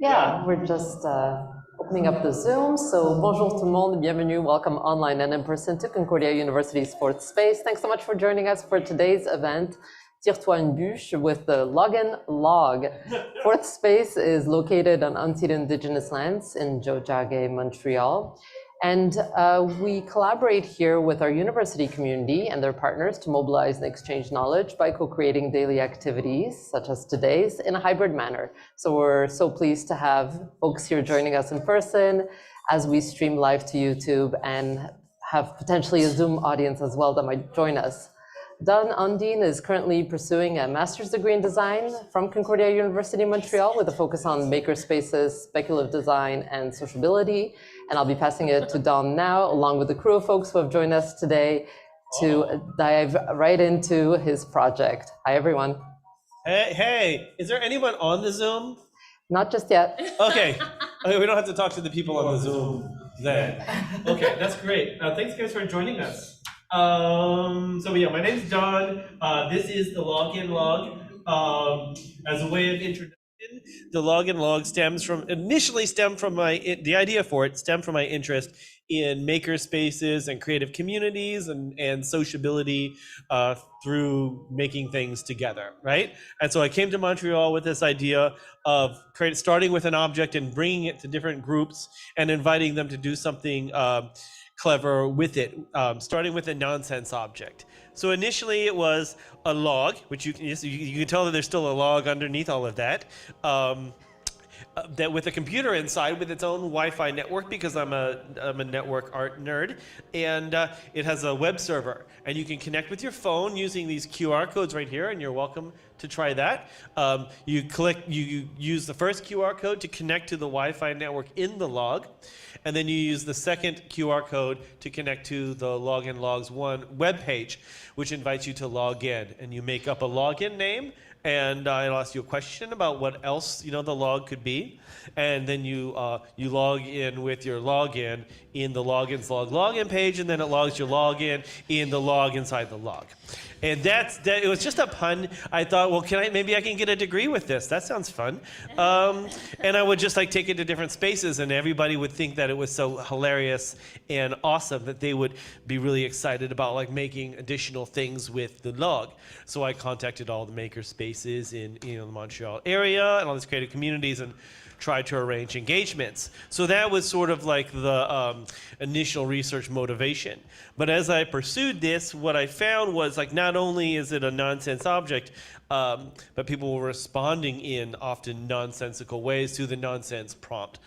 Yeah, we're just opening up the Zoom. So bonjour tout le monde, bienvenue, welcome online and in person to Concordia University's fourth space. Thanks so much for joining us for today's event, Tire-toi une bûche with the Login Log. Fourth space is located on unceded Indigenous lands in Tiohtià:ke, Montreal. And we collaborate here with our university community and their partners to mobilize and exchange knowledge by co-creating daily activities, such as today's, in a hybrid manner. So we're so pleased to have folks here joining us in person as we stream live to YouTube and have potentially a Zoom audience as well that might join us. Don Undine is currently pursuing a master's degree in design from Concordia University Montreal with a focus on makerspaces, speculative design, and sociability. And I'll be passing it to Don now, along with the crew of folks who have joined us today to dive right into his project. Hi, everyone. Hey, is there anyone on the Zoom? Not just yet. Okay, we don't have to talk to the people on the Zoom then. Okay, that's great. Thanks guys for joining us. So yeah, my name's Don. This is the Login Log. As a way of introduction, the Login Log initially stemmed from the idea for it stemmed from my interest in maker spaces and creative communities and sociability through making things together, right? And so I came to Montreal with this idea of starting with an object and bringing it to different groups and inviting them to do something clever with it, starting with a nonsense object. So initially it was a log, which you can tell that there's still a log underneath all of that, that with a computer inside with its own Wi-Fi network, because I'm a network art nerd, and it has a web server, and you can connect with your phone using these QR codes right here, and you're welcome to try that. You use the first QR code to connect to the Wi-Fi network in the log, and then you use the second QR code to connect to the Login Logs 1 webpage, which invites you to log in, and you make up a login name, and it'll ask you a question about what else the log could be, and then you log in with your login in the logins login page, and then it logs your login in the log inside the log. And it was just a pun. I thought, well, maybe I can get a degree with this. That sounds fun. And I would just take it to different spaces, and everybody would think that it was so hilarious and awesome that they would be really excited about making additional things with the log. So I contacted all the maker spaces in the Montreal area and all these creative communities and tried to arrange engagements. So that was sort of the initial research motivation. But as I pursued this, what I found was not only is it a nonsense object, but people were responding in often nonsensical ways to the nonsense prompt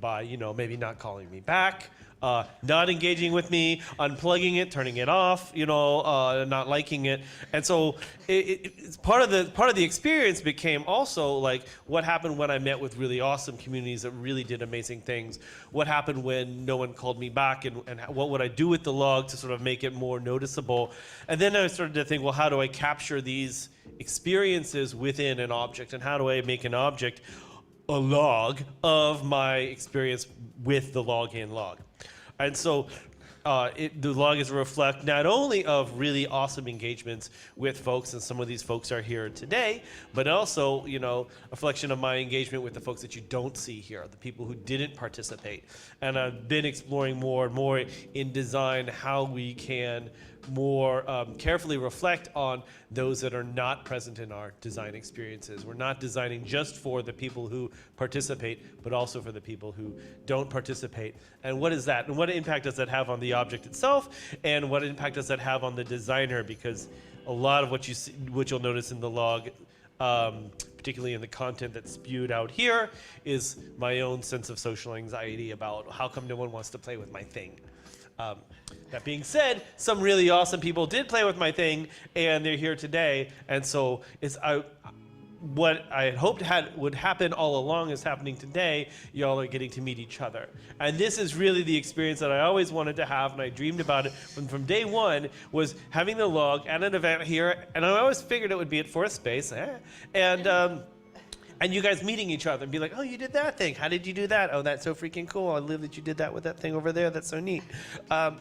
by, maybe not calling me back, not engaging with me, unplugging it, turning it off, not liking it. And so it's part of the experience became also what happened when I met with really awesome communities that really did amazing things. What happened when no one called me back, and what would I do with the log to sort of make it more noticeable? And then I started to think, well, how do I capture these experiences within an object, and how do I make an object a log of my experience with the Login Log? And so the log is a reflect not only of really awesome engagements with folks, and some of these folks are here today, but also, a reflection of my engagement with the folks that you don't see here, the people who didn't participate. And I've been exploring more and more in design how we can more carefully reflect on those that are not present in our design experiences. We're not designing just for the people who participate, but also for the people who don't participate. And what is that? And what impact does that have on the object itself? And what impact does that have on the designer? Because a lot of what you'll notice in the log, particularly in the content that's spewed out here, is my own sense of social anxiety about how come no one wants to play with my thing. That being said, some really awesome people did play with my thing, and they're here today. And so what I had hoped would happen all along is happening today. Y'all are getting to meet each other. And this is really the experience that I always wanted to have, and I dreamed about it from day one, was having the log at an event here. And I always figured it would be at Fourth Space. and you guys meeting each other and be like, oh, you did that thing. How did you do that? Oh, that's so freaking cool. I love that you did that with that thing over there. That's so neat. What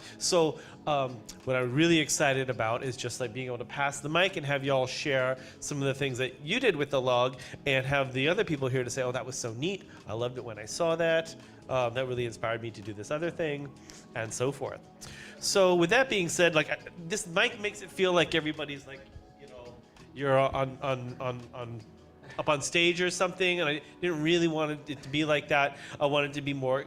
I'm really excited about is just like being able to pass the mic and have y'all share some of the things that you did with the log, and have the other people here to say, oh, that was so neat. I loved it when I saw that. That really inspired me to do this other thing, and so forth. So with that being said, like this mic makes it feel like everybody's like, you know, you're up on stage or something, and I didn't really want it to be like that. I wanted to be more,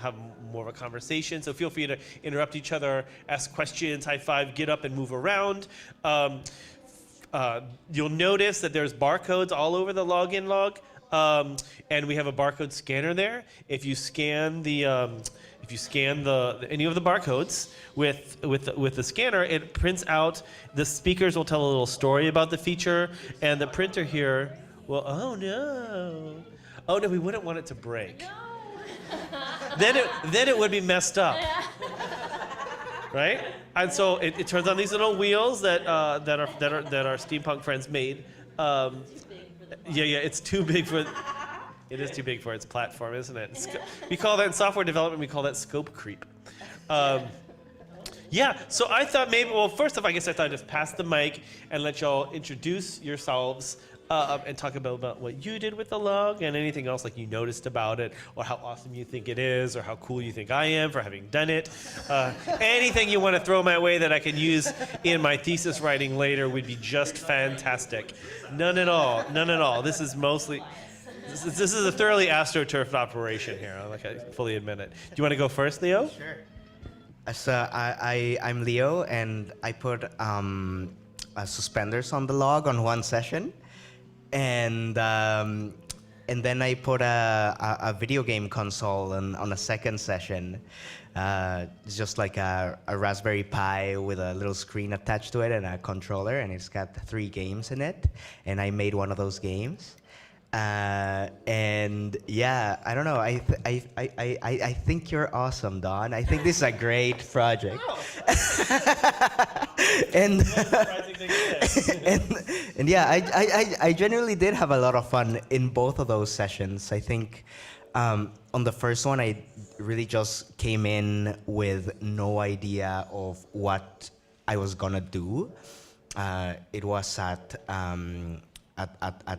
have more of a conversation. So feel free to interrupt each other, ask questions, high five, get up and move around. You'll notice that there's barcodes all over the login log, and we have a barcode scanner there. If you scan any of the barcodes with the scanner, it prints out. The speakers will tell a little story about the feature, and the printer here. Well, oh no, we wouldn't want it to break. No. then it would be messed up, right? And so it turns on these little wheels that our steampunk friends made. It's too big for. It is too big for its platform, isn't it? We call that in software development. We call that scope creep. So I thought maybe. Well, first off, I guess I thought I'd just pass the mic and let y'all introduce yourselves. And talk about what you did with the log and anything else like you noticed about it, or how awesome you think it is, or how cool you think I am for having done it. Anything you want to throw my way that I can use in my thesis writing later would be just fantastic. None at all. This is mostly, this is a thoroughly astroturfed operation here. I fully admit it. Do you want to go first, Leo? Sure. So I'm Leo, and I put suspenders on the log on one session. And then I put a video game console on a second session. It's just like a Raspberry Pi with a little screen attached to it and a controller, and it's got 3 games in it. And I made one of those games. And yeah, I don't know. I think you're awesome, Don. I think this is a great project. and yeah, I genuinely did have a lot of fun in both of those sessions. I think on the first one, I really just came in with no idea of what I was gonna do. It was at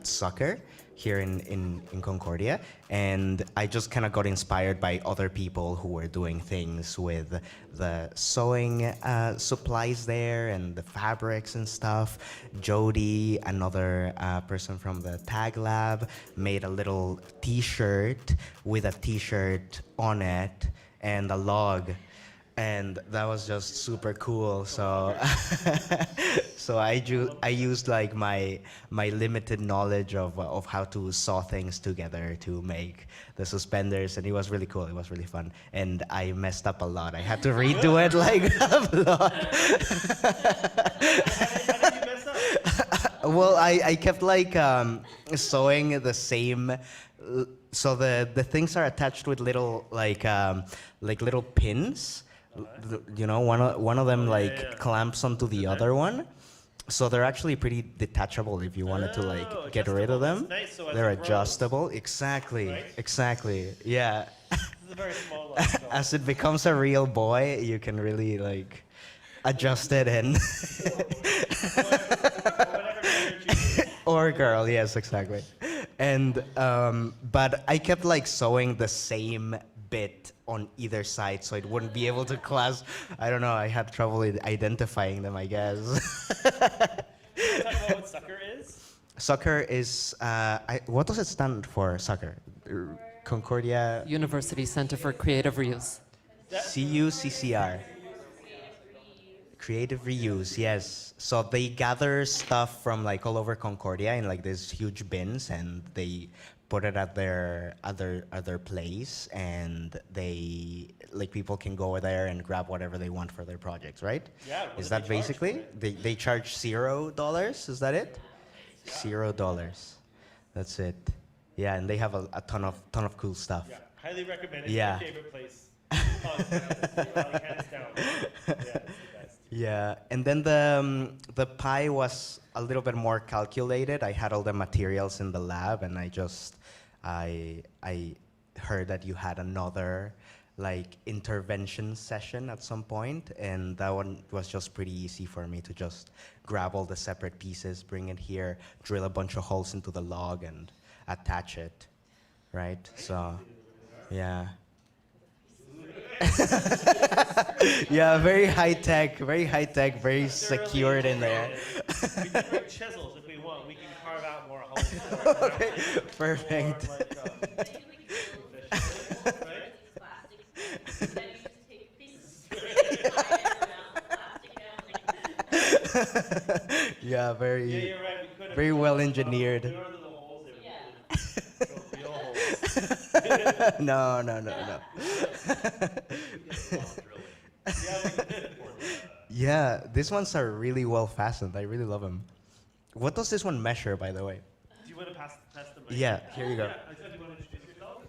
soccer here in Concordia, and I just kind of got inspired by other people who were doing things with the sewing supplies there and the fabrics and stuff. Jody, another person from the Tag Lab, made a little t-shirt with a t-shirt on it and a log. And that was just super cool. So, so I used like my limited knowledge of how to saw things together to make the suspenders, and it was really cool. It was really fun, and I messed up a lot. I had to redo it like a lot. How did you mess up? Well, I kept like sewing the same. So the things are attached with little like little pins. You know, one of them clamps onto the other one, so they're actually pretty detachable if you wanted to like get rid of them. Nice, so they're adjustable. Exactly, right? Exactly. Yeah. This is a very small one. So. As it becomes a real boy, you can really like adjust it and. Or girl, yes, exactly. And but I kept like sewing the same bit on either side, so it wouldn't be able to clasp. I don't know. I had trouble identifying them, I guess. Can you talk about what sucker is? Sucker is what does it stand for? Sucker, Concordia. University Center for Creative Reuse. CUCCR. Creative reuse, yes. So they gather stuff from like all over Concordia in like these huge bins, and they put it at their other place, and they like people can go there and grab whatever they want for their projects, right? Yeah. Is that basically? They charge $0? Is that it? $0. That's it. Yeah, and they have a ton of cool stuff. Yeah, highly recommend it. Yeah. It's my favorite place. Hands down. Yeah, it's the best. Yeah, and then the pie was a little bit more calculated. I had all the materials in the lab, and I heard that you had another like intervention session at some point, and that one was just pretty easy for me to just grab all the separate pieces, bring it here, drill a bunch of holes into the log, and attach it, right? So, yeah. Yeah, very high tech, very secured in there. We can bring chisels if we want. We can carve out more holes. Okay, perfect. Yeah, very, Yeah, you're right. We could have very well engineered. We ordered the holes. They were real holes. No, no, no, no. Yeah, these ones are really well fastened. I really love them. What does this one measure, by the way? Do you want to pass the mic? Yeah, here you go. Yeah, I said you want to introduce yourself?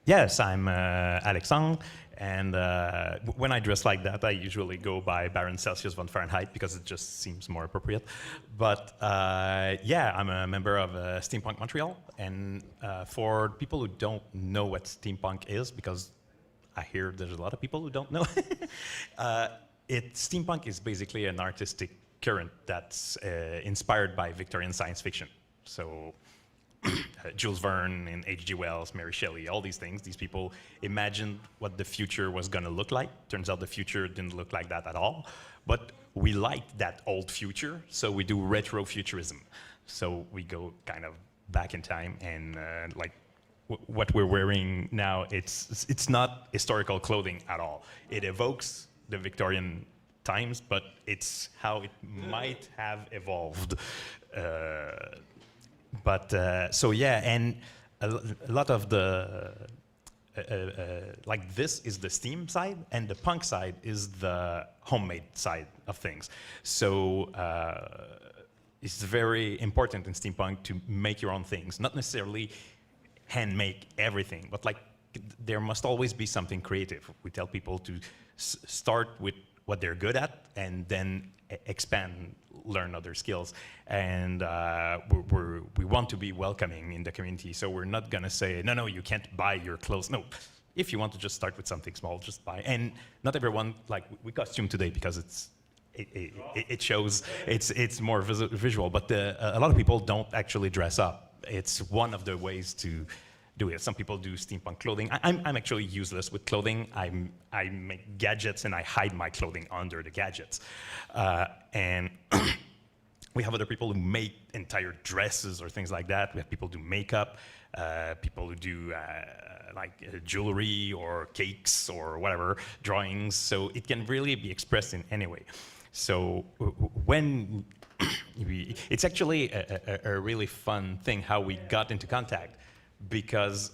Yes, I'm Alexandre, and when I dress like that, I usually go by Baron Celsius von Fahrenheit because it just seems more appropriate. But yeah, I'm a member of Steampunk Montreal, and for people who don't know what steampunk is, because I hear there's a lot of people who don't know, steampunk is basically an artistic current that's inspired by Victorian science fiction. So Jules Verne and H.G. Wells, Mary Shelley, all these things. These people imagined what the future was going to look like. Turns out the future didn't look like that at all. But we liked that old future, so we do retro-futurism. So we go kind of back in time, and like what we're wearing now, it's not historical clothing at all. It evokes the Victorian times, but it's how it might have evolved. So yeah, and a lot of the like this is the steam side, and the punk side is the homemade side of things. So it's very important in steampunk to make your own things, not necessarily hand make everything, but like there must always be something creative. We tell people to start with what they're good at and then expand, learn other skills. And we want to be welcoming in the community, so we're not gonna say, no, you can't buy your clothes. No, if you want to just start with something small, just buy. And not everyone, like we costume today because it shows, it's more visual, but a lot of people don't actually dress up. It's one of the ways to do it. Some people do steampunk clothing. I'm actually useless with clothing. I make gadgets and I hide my clothing under the gadgets. And we have other people who make entire dresses or things like that. We have people who do makeup, people who do jewelry or cakes or whatever, drawings. So it can really be expressed in any way. So when it's actually a really fun thing how we got into contact, because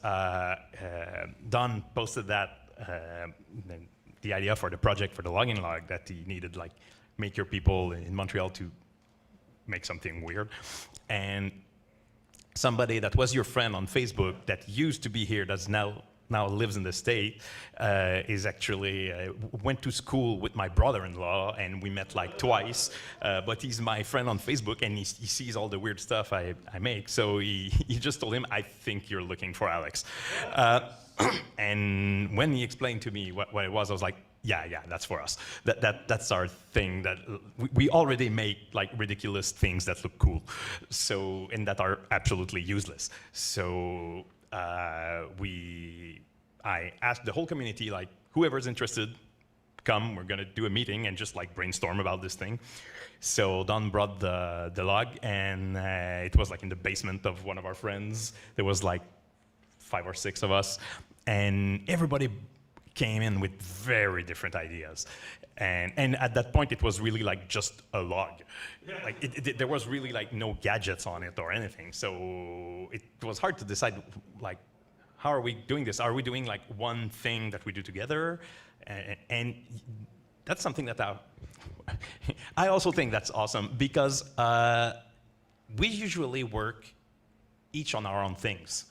Don posted that the idea for the project for the login log that he needed like make your people in Montreal to make something weird, and somebody that was your friend on Facebook that used to be here that's now lives in the state is actually went to school with my brother-in-law, and we met like twice, but he's my friend on Facebook, and he sees all the weird stuff I make, so he just told him, I think you're looking for Alex. And when he explained to me what it was, I was like, yeah, that's for us. That's our thing. That we already make like ridiculous things that look cool, so and that are absolutely useless. So I asked the whole community, like, whoever's interested, come, we're gonna do a meeting and just like brainstorm about this thing. So Don brought the log, and it was like in the basement of one of our friends. There was like 5 or 6 of us, and everybody came in with very different ideas. And at that point, it was really like just a log. Like there was really like no gadgets on it or anything. So it was hard to decide, like, how are we doing this? Are we doing like one thing that we do together? And that's something that I also think that's awesome, because we usually work each on our own things.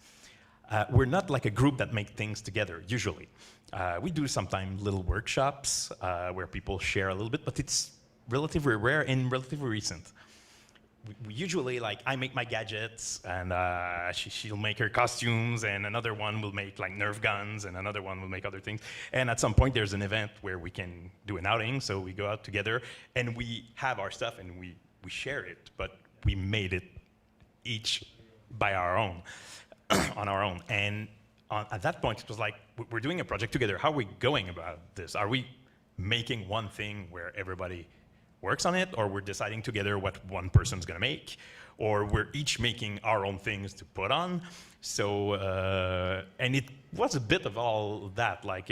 We're not like a group that make things together, usually. We do sometimes little workshops where people share a little bit, but it's relatively rare and relatively recent. We usually, like, I make my gadgets, and she'll make her costumes, and another one will make like Nerf guns, and another one will make other things. And at some point, there's an event where we can do an outing, so we go out together, and we have our stuff, and we share it, but we made it each by our own, on our own. And at that point, it was like, we're doing a project together. How are we going about this? Are we making one thing where everybody works on it, or we're deciding together what one person's gonna make, or we're each making our own things to put on? So, and it was a bit of all that. Like,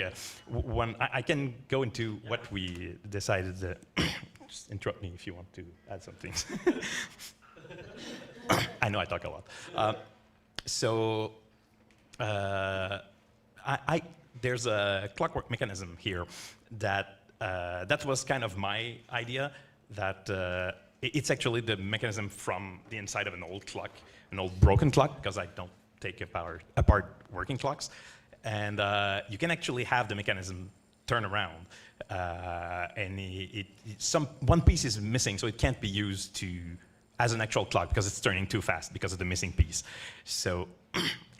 when I can go into what we decided. Just interrupt me if you want to add some things. I know I talk a lot. There's a clockwork mechanism here that was kind of my idea. That it's actually the mechanism from the inside of an old clock, an old broken clock, because I don't take apart working clocks. And you can actually have the mechanism turn around, and one piece is missing, so it can't be used as an actual clock because it's turning too fast because of the missing piece. So,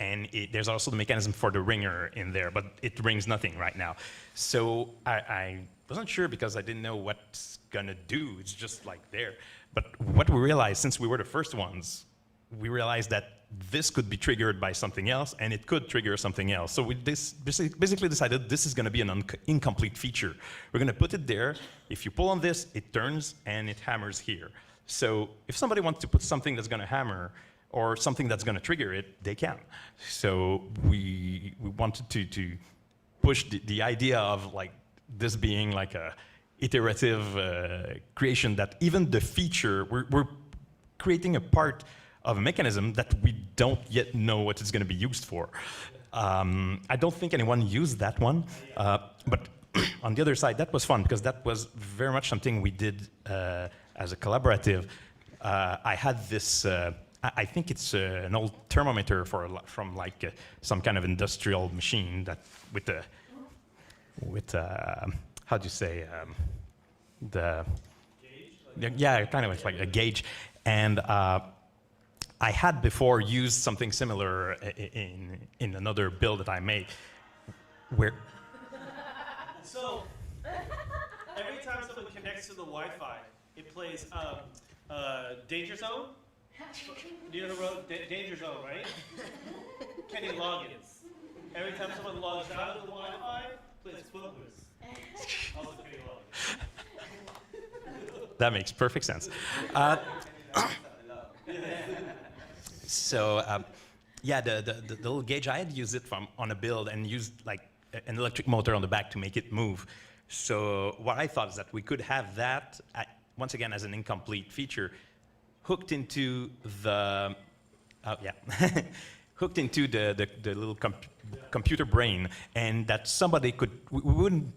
and there's also the mechanism for the ringer in there, but it rings nothing right now. So I wasn't sure because I didn't know what's gonna do. It's just like there. But what we realized, since we were the first ones, we realized that this could be triggered by something else, and it could trigger something else. So we basically decided this is going to be an incomplete feature. We're going to put it there. If you pull on this, it turns, and it hammers here. So if somebody wants to put something that's going to hammer or something that's going to trigger it, they can. So we wanted to push the idea of like this being like a iterative creation, that even the feature, we're creating a part of a mechanism that we don't yet know what it's going to be used for. I don't think anyone used that one, but on the other side, that was fun because that was very much something we did as a collaborative. I had this, I think it's an old thermometer from like some kind of industrial machine that with how do you say, yeah, kind of like a gauge. And I had before used something similar in another build that I made, where. So every time someone connects to the Wi-Fi, it plays Danger Zone. Do you know who wrote Danger Zone, right? Kenny Loggins. Every time someone logs out of the Wi-Fi, plays Footloose. Also Kenny Loggins. That makes perfect sense. So, yeah, the little gauge, I had used it on a build and used like an electric motor on the back to make it move. So what I thought is that we could have that, once again, as an incomplete feature, hooked into the, hooked into the little computer brain, and that somebody could, we wouldn't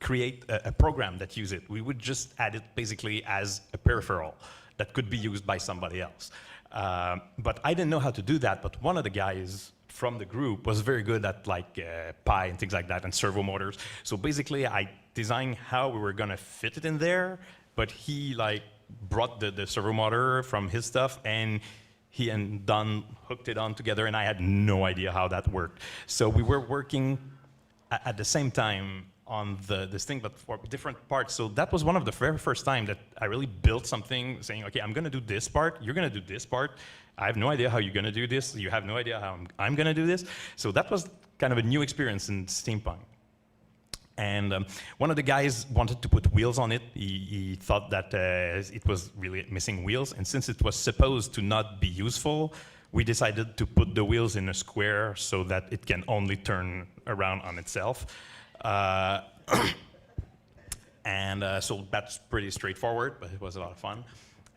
create a program that used it. We would just add it basically as a peripheral that could be used by somebody else. But I didn't know how to do that, but one of the guys from the group was very good at like Pi and things like that and servo motors. So basically I designed how we were gonna fit it in there, but he like brought the servo motor from his stuff and he and Don hooked it on together, and I had no idea how that worked. So we were working at the same time on this thing, but for different parts. So that was one of the very first time that I really built something saying, okay, I'm gonna do this part, you're gonna do this part. I have no idea how you're gonna do this. You have no idea how I'm gonna do this. So that was kind of a new experience in steampunk. And one of the guys wanted to put wheels on it. He thought that it was really missing wheels. And since it was supposed to not be useful, we decided to put the wheels in a square so that it can only turn around on itself. So that's pretty straightforward, but it was a lot of fun.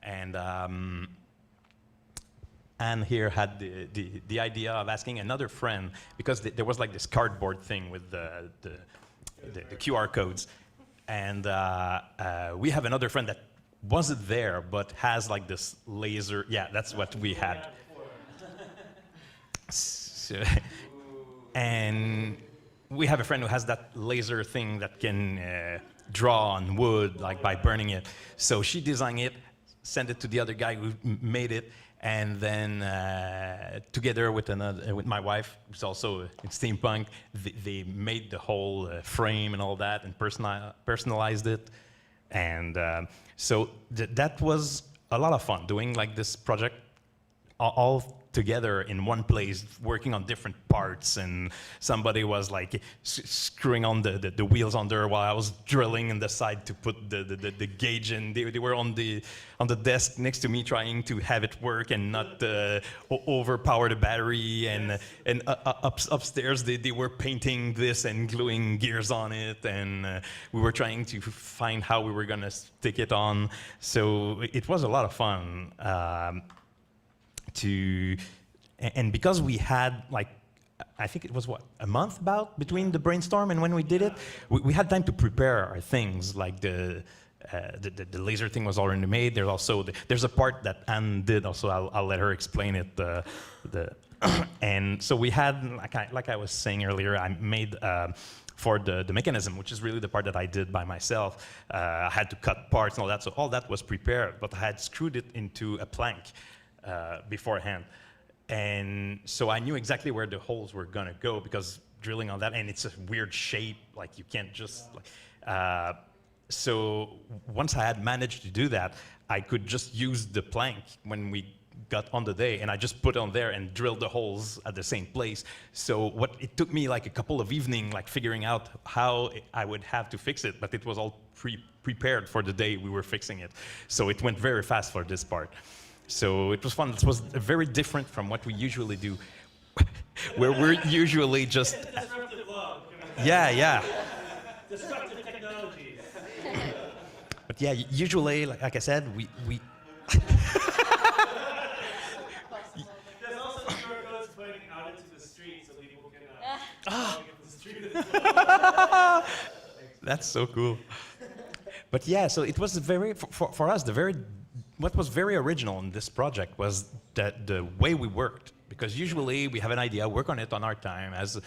And Anne here had the idea of asking another friend, because there was like this cardboard thing with the QR codes. And we have another friend that wasn't there, but has like this laser. Yeah, that's what we had. So, and we have a friend who has that laser thing that can draw on wood, like by burning it. So she designed it, sent it to the other guy who made it, and then together with my wife, who's also in steampunk, they made the whole frame and all that, and personalized it. And so that was a lot of fun doing like this project all together in one place, working on different parts, and somebody was like screwing on the wheels under while I was drilling in the side to put the gauge in. They were on the desk next to me trying to have it work and not overpower the battery, and upstairs they were painting this and gluing gears on it, and we were trying to find how we were gonna stick it on. So it was a lot of fun. And because we had like, I think it was what, a month about between the brainstorm and when we did it, we had time to prepare our things. Like the laser thing was already made. There's also there's a part that Anne did. Also, I'll let her explain it. And so we had, like I was saying earlier, I made. For the mechanism, which is really the part that I did by myself. I had to cut parts and all that, so all that was prepared, but I had screwed it into a plank beforehand. And so I knew exactly where the holes were gonna go because drilling on that, and it's a weird shape, like you can't just, so once I had managed to do that, I could just use the plank when we got on the day, and I just put it on there and drilled the holes at the same place. So it took me like a couple of evenings, like figuring out how I would have to fix it, but it was all prepared for the day we were fixing it. So it went very fast for this part. So it was fun. It was very different from what we usually do, where we're usually just... Disruptive log. Yeah. Disruptive technologies. But yeah, usually, like I said, we There's also QR codes pointing out into the street so people can log into the street as well. That's so cool. But yeah, so it was very, for us, what was very original in this project was that the way we worked. Because usually we have an idea, work on it on our time, as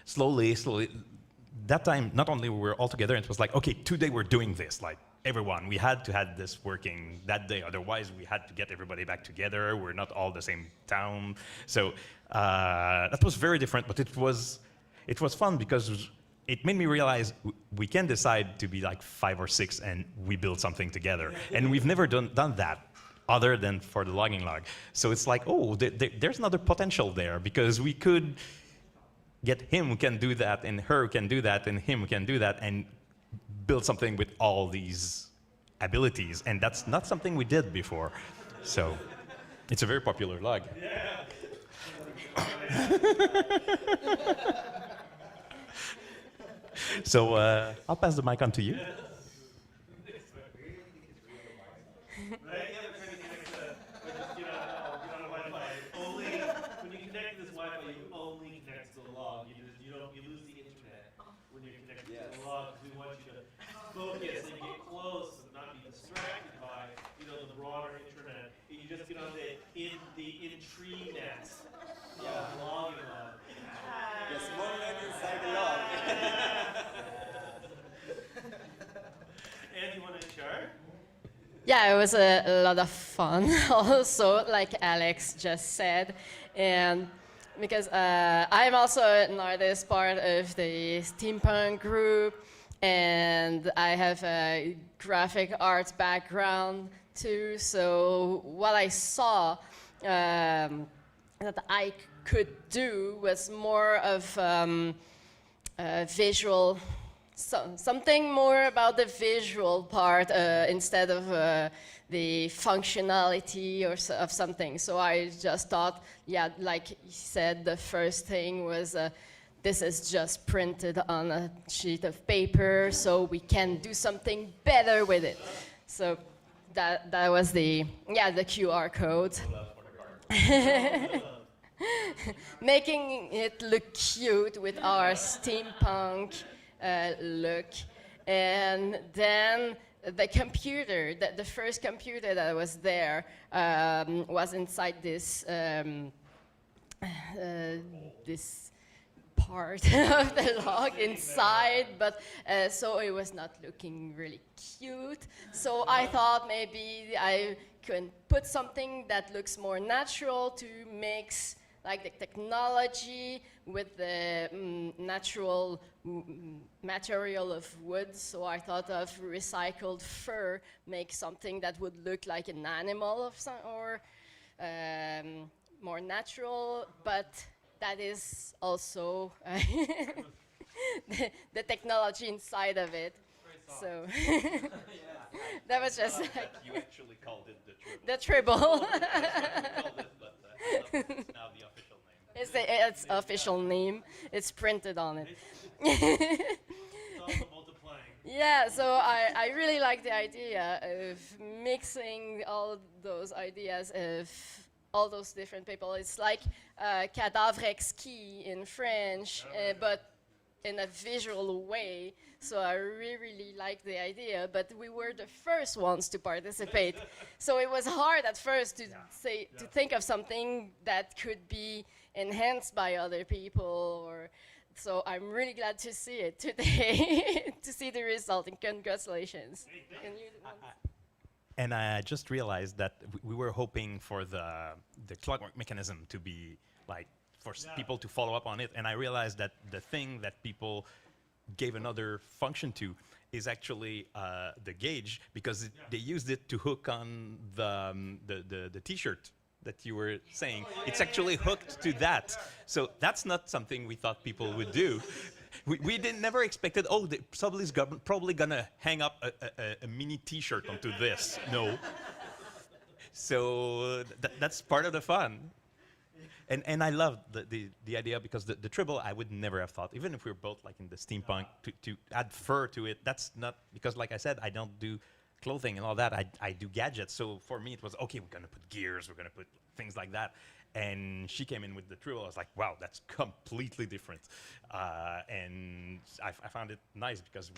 slowly. That time, not only we were all together, it was like, okay, today we're doing this, like everyone. We had to have this working that day, otherwise we had to get everybody back together. We're not all the same town. So that was very different, but it was fun because it made me realize we can decide to be like 5 or 6 and we build something together. And we've never done that other than for the logging log. So it's like, oh, there's another potential there because we could get him who can do that and her who can do that and him who can do that and build something with all these abilities. And that's not something we did before. So it's a very popular log. Yeah. So I'll pass the mic on to you. Right? Yeah, they're trying to connect get on a Wi-Fi. Only when you connect to this Wi-Fi, you only connect to the log. You lose the internet when you're connected to the log. We want you to focus and get close and not be distracted by the broader internet. You just get on the intree net of logging log. Yes, more net inside the log. And you want to share? Yeah, it was a lot of fun also, like Alex just said. And because I'm also an artist, part of the steampunk group, and I have a graphic arts background too. So what I saw that I could do was more of visual, something more about the visual part instead of the functionality of something. So I just thought, yeah, like he said, the first thing was this is just printed on a sheet of paper, so we can do something better with it. So that was the QR code. Making it look cute with our steampunk look. And then the computer, the first computer that was there was inside this this part of the log inside, but so it was not looking really cute. So I thought maybe I could put something that looks more natural to mix like the technology with the natural material of wood. So I thought of recycled fur, make something that would look like an animal of some, or more natural, but that is also the technology inside of it. So that was just like You actually called it the tribble. It's now the official name. It's official name. It's printed on it. It's also multiplying. Yeah, so I really like the idea of mixing all those ideas of all those different people. It's like cadavre exquis in French, but in a visual way. So I really like the idea, but we were the first ones to participate. So it was hard at first to to think of something that could be enhanced by other people. So I'm really glad to see it today, to see the result, and congratulations. And I just realized that we were hoping for the clockwork mechanism to be like for people to follow up on it, and I realized that the thing that people gave another function to is actually the gauge, because they used it to hook on the T-shirt that you were saying. It's actually hooked to that. So that's not something we thought people would do. We didn't never expected, oh, somebody's probably gonna hang up a mini T-shirt onto this. No. So that's part of the fun. And I love the idea, because the tribble, I would never have thought, even if we were both like in the steampunk, to add fur to it. That's not, because like I said, I don't do clothing and all that. I do gadgets. So for me, it was, okay, we're gonna put gears, we're gonna put things like that. And she came in with the tribble. I was like, wow, that's completely different. And I found it nice, because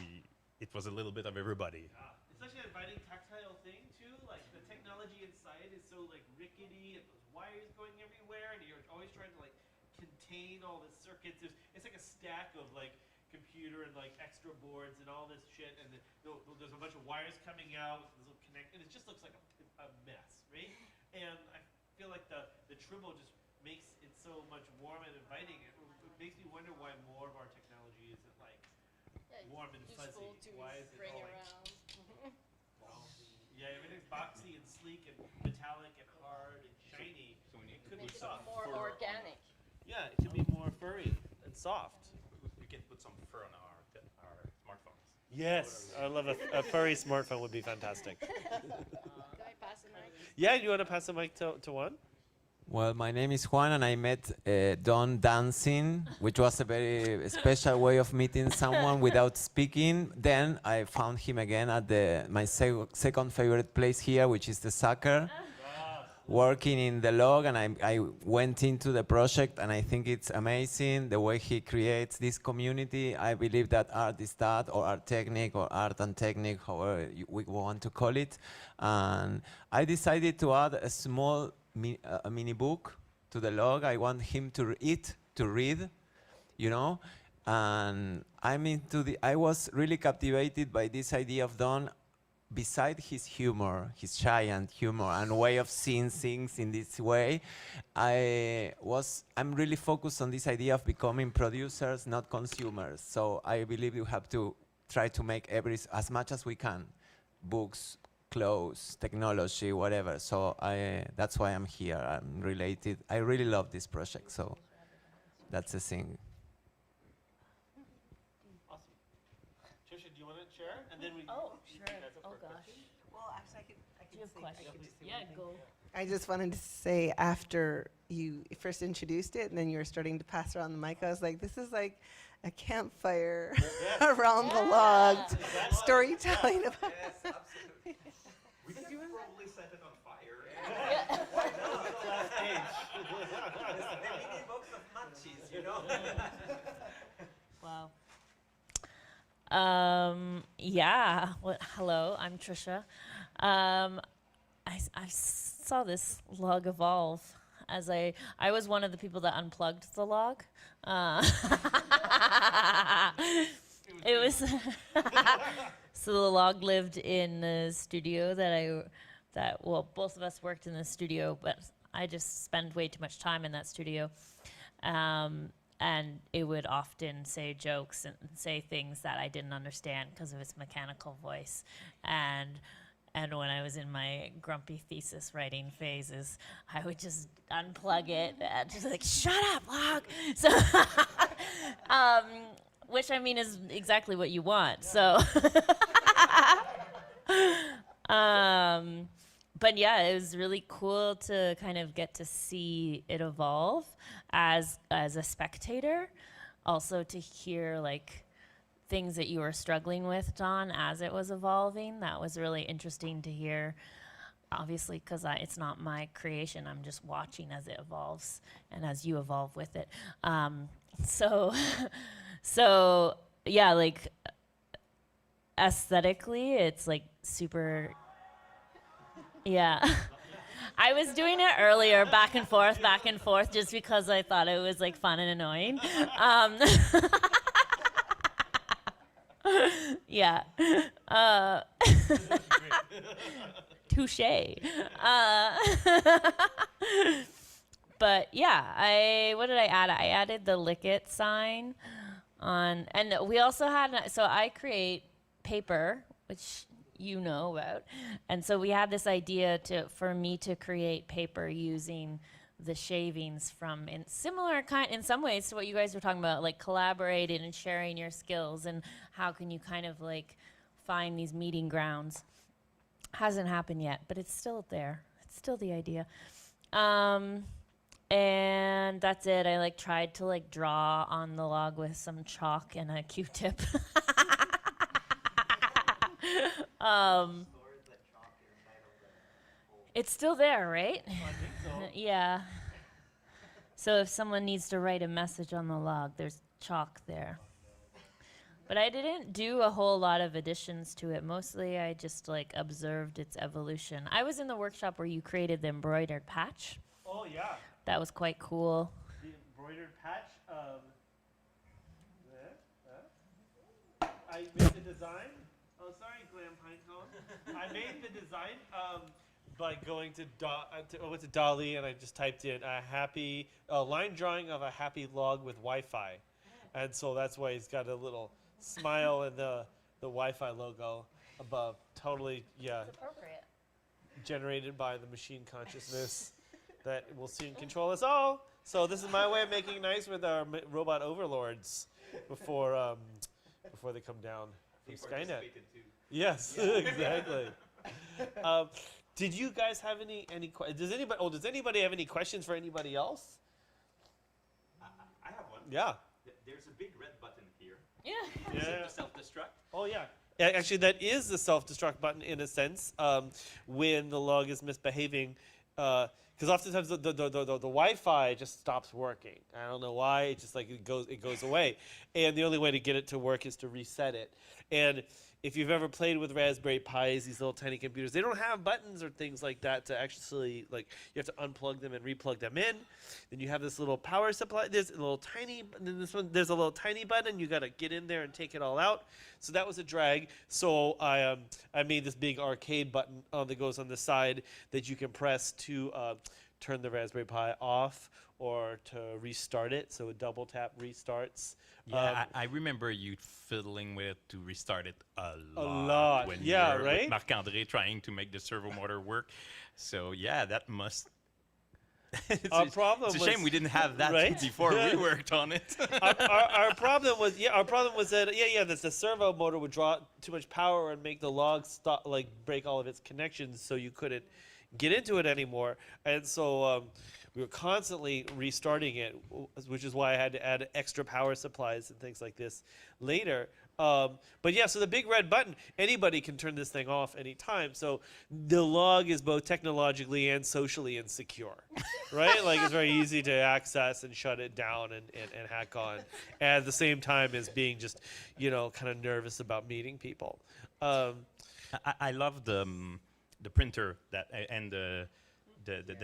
it was a little bit of everybody. It's such an inviting tactile thing too. Like the technology inside is so like rickety, and those wires going everywhere, and you're always trying to like contain all the circuits. It's like a stack of like computer and like extra boards and all this shit, and then there's a bunch of wires coming out, this little connect, and it just looks like a mess, right? And I feel like the tribble just makes it so much warm and inviting. It makes me wonder why more of our technology isn't like warm and fuzzy. Why is it all like, yeah, everything's boxy and sleek and metallic and hard and shiny. So it could be soft. More organic. Yeah, it could be more furry and soft. We can put some fur on our smartphones. Yes, I love a furry smartphone would be fantastic. Do I pass the mic? Yeah, you want to pass the mic to Juan? Well, my name is Juan, and I met Don dancing, which was a very special way of meeting someone without speaking. Then I found him again at my second favorite place here, which is the soccer, working in the log, and I went into the project, and I think it's amazing the way he creates this community. I believe that art is that, or art technique, or art and technique, however we want to call it. And I decided to add a small a mini book to the log. I want him to read, you know. And I was really captivated by this idea of Don. Beside his humor, his giant humor and way of seeing things in this way, I'm really focused on this idea of becoming producers, not consumers. So I believe you have to try to make as much as we can, books, clothes, technology, whatever. So that's why I'm here. I'm related. I really love this project. So that's the thing. Awesome. Trisha, do you want to share? And then we. Oh, sure. Oh gosh. Well, actually, I Do you have can questions? say. Yeah, go. I just wanted to say, after you first introduced it and then you were starting to pass around the mic, I was like, this is like a campfire around the log, storytelling about. Yes, absolutely. We can probably set it on fire. Why not? The mini box of matches, you know? Wow. Yeah. Well, hello, I'm Trisha. I saw this log evolve as I was one of the people that unplugged the log. So the log lived in the studio well, both of us worked in the studio, but I just spent way too much time in that studio. And it would often say jokes and say things that I didn't understand because of its mechanical voice. And when I was in my grumpy thesis writing phases, I would just unplug it and just like, shut up, log. So, which I mean is exactly what you want. So, but yeah, it was really cool to kind of get to see it evolve as a spectator. Also to hear like things that you were struggling with, Don, as it was evolving. That was really interesting to hear. Obviously, because it's not my creation. I'm just watching as it evolves and as you evolve with it. So yeah, like aesthetically, it's like super. Yeah. I was doing it earlier, back and forth, just because I thought it was like fun and annoying. Yeah. Touche. But yeah, what did I add? I added the lick it sign on, and we also had, so I create paper, which you know about. And so we had this idea for me to create paper using the shavings from in some ways to what you guys were talking about, like collaborating and sharing your skills, and how can you kind of like find these meeting grounds. Hasn't happened yet, but it's still there. It's still the idea. And that's it. I like tried to like draw on the log with some chalk and a Q-tip. It's still there, right? I think so. Yeah. So if someone needs to write a message on the log, there's chalk there. But I didn't do a whole lot of additions to it. Mostly I just like observed its evolution. I was in the workshop where you created the embroidered patch. Oh yeah. That was quite cool. The embroidered patch. I made the design. Oh, sorry, Glam Pinecone. I made the design by going to went to Dolly, and I just typed in a line drawing of a happy log with Wi-Fi, and so that's why he's got a little smile and the Wi-Fi logo above. Totally, yeah. It's appropriate. Generated by the machine consciousness that will soon control us all. So this is my way of making nice with our robot overlords before they come down from Skynet. Yes, exactly. Did you guys have any does anybody have any questions for anybody else? I have one. Yeah. There's a big red button here. Yeah. Is Yeah. it the self-destruct? Oh yeah. Actually, that is the self-destruct button in a sense. When the log is misbehaving, because oftentimes the Wi-Fi just stops working. I don't know why. It's just like it goes away, and the only way to get it to work is to reset it. And if you've ever played with Raspberry Pis, these little tiny computers, they don't have buttons or things like that to actually, like, you have to unplug them and replug them in. Then you have this little power supply. There's a little tiny button. You got to get in there and take it all out. So that was a drag. So I made this big arcade button that goes on the side that you can press to turn the Raspberry Pi off or to restart it. So a double tap restarts. Yeah, I remember you fiddling with it to restart it a lot. When Yeah, you were right? with Marc-André trying to make the servo motor work. So yeah, that must. Our problem it's a shame was- we didn't have that right? before we worked on it. our problem was that the servo motor would draw too much power and make the log stop, like break all of its connections, so you couldn't get into it anymore. And so we were constantly restarting it, which is why I had to add extra power supplies and things like this later. But yeah, so the big red button, anybody can turn this thing off anytime. So the log is both technologically and socially insecure, right? Like it's very easy to access and shut it down and hack on, at the same time as being just, kind of nervous about meeting people. I love the printer and the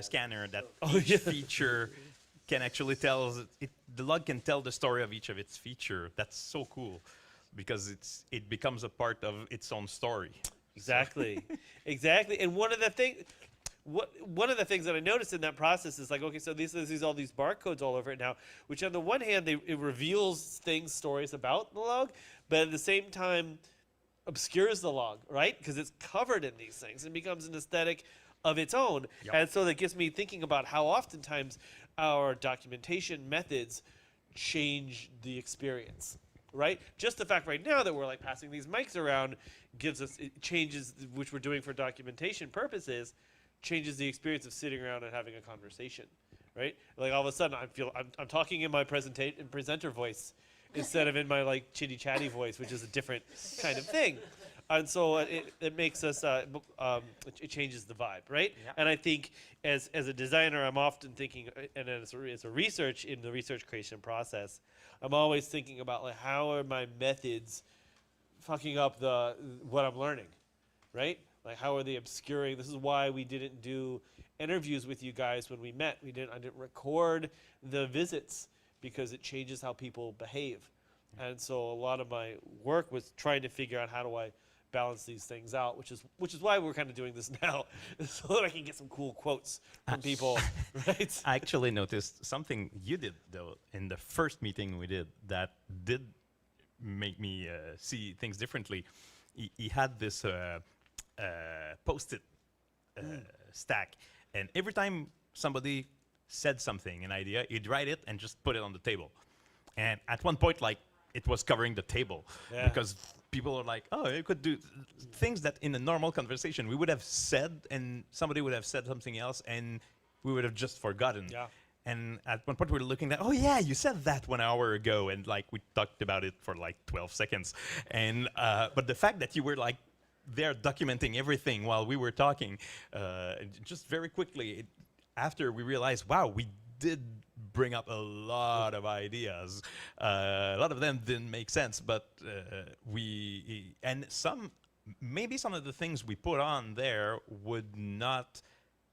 scanner that each feature can actually tell. The log can tell the story of each of its feature. That's so cool. because it becomes a part of its own story. Exactly, exactly. And one of the things that I noticed in that process is like, okay, so there's all these barcodes all over it now, which on the one hand, it reveals stories about the log, but at the same time obscures the log, right? Because it's covered in these things and becomes an aesthetic of its own. Yep. And so that gets me thinking about how oftentimes our documentation methods change the experience, right? Just the fact right now that we're like passing these mics around it changes, which we're doing for documentation purposes, changes the experience of sitting around and having a conversation, right? Like all of a sudden I'm talking in my presenter voice instead of in my like chitty chatty voice, which is a different kind of thing. And so it makes us, it changes the vibe, right? Yeah. And I think as a designer, I'm often thinking, and as a research in the research creation process, I'm always thinking about like how are my methods fucking up what I'm learning, right? Like how are they obscuring? This is why we didn't do interviews with you guys when we met. I didn't record the visits because it changes how people behave. And so a lot of my work was trying to figure out how do I balance these things out, which is why we're kind of doing this now, so that I can get some cool quotes from people, right? I actually noticed something you did, though, in the first meeting we did that did make me see things differently. He had this post-it stack, and every time somebody said something, an idea, he'd write it and just put it on the table. And at one point, like, it was covering the table because people are like, oh, you could do things that in a normal conversation we would have said, and somebody would have said something else, and we would have just forgotten. Yeah. And at one point we were looking at, oh yeah, you said that 1 hour ago, and like we talked about it for like 12 seconds. And but the fact that you were like there documenting everything while we were talking, just very quickly, after we realized, wow, we did bring up a lot of ideas. A lot of them didn't make sense, but maybe some of the things we put on there would not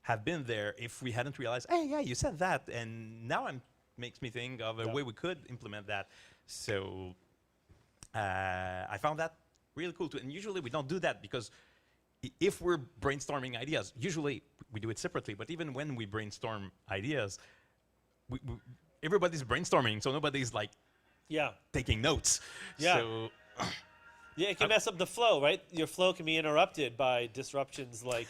have been there if we hadn't realized, hey, yeah, you said that, and now it makes me think of a way we could implement that. So I found that really cool too. And usually we don't do that because if we're brainstorming ideas, usually we do it separately, but even when we brainstorm ideas, everybody's brainstorming, so nobody's like taking notes. Yeah. So yeah, it can mess up the flow, right? Your flow can be interrupted by disruptions like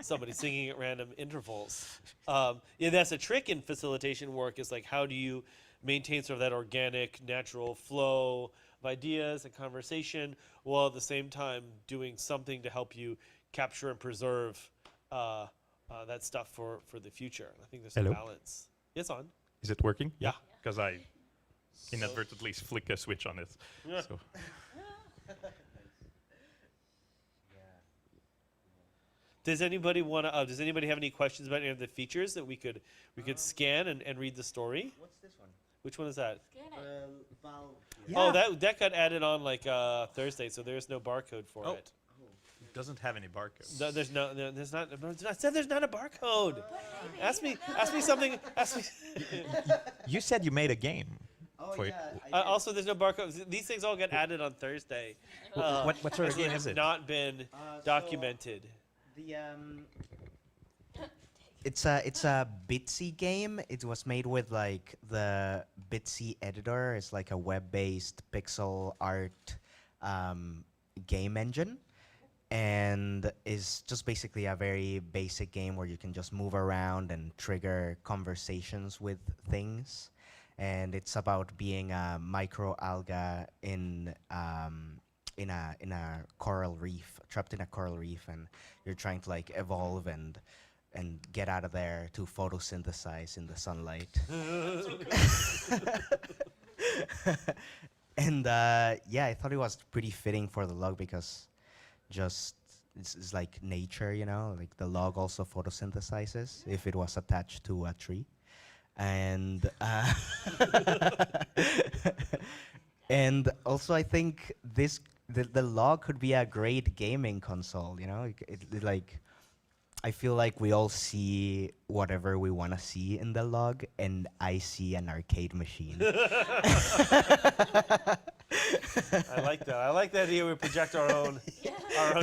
somebody singing at random intervals. That's a trick in facilitation work, is like how do you maintain sort of that organic, natural flow of ideas and conversation, while at the same time doing something to help you capture and preserve that stuff for the future. I think there's a balance. Yes, on. is it working? Yeah. Because I inadvertently flick a switch on it. Yeah. So. Does anybody want to? Does anybody have any questions about any of the features that we could scan and read the story? What's this one? Which one is that? Valve. Oh, that got added on like Thursday, so there's no barcode for it. It doesn't have any barcode. No, there's not. I said there's not a barcode. Ask me something. Ask me. You said you made a game. Oh, for it. yeah. Also, there's no barcode. These things all get added on Thursday. What sort of so they game have is it? not been documented. It's a Bitsy game. It was made with like the Bitsy editor. It's like a web-based pixel art game engine, and is just basically a very basic game where you can just move around and trigger conversations with things. And it's about being a microalga in a coral reef, trapped in a coral reef, and you're trying to like evolve and get out of there to photosynthesize in the sunlight. And yeah, I thought it was pretty fitting for the log because just it's like nature, you know, like the log also photosynthesizes if it was attached to a tree. And and also I think the log could be a great gaming console, you know, it like I feel like we all see whatever we want to see in the log, and I see an arcade machine. I like the idea we project our own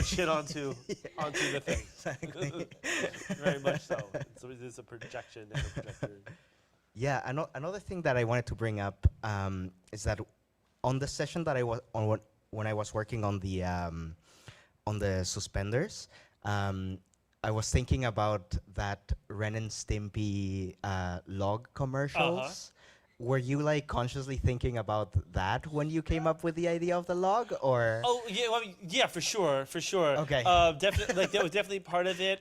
shit onto the thing. Exactly. Very much so. So it is a projection and a projector. Yeah, another thing that I wanted to bring up is that on the session that I was on when I was working on the suspenders, I was thinking about that Ren and Stimpy log commercials. Were you like consciously thinking about that when you came up with the idea of the log, or? Oh yeah, well, yeah, for sure. Okay. Definitely, like that was definitely part of it.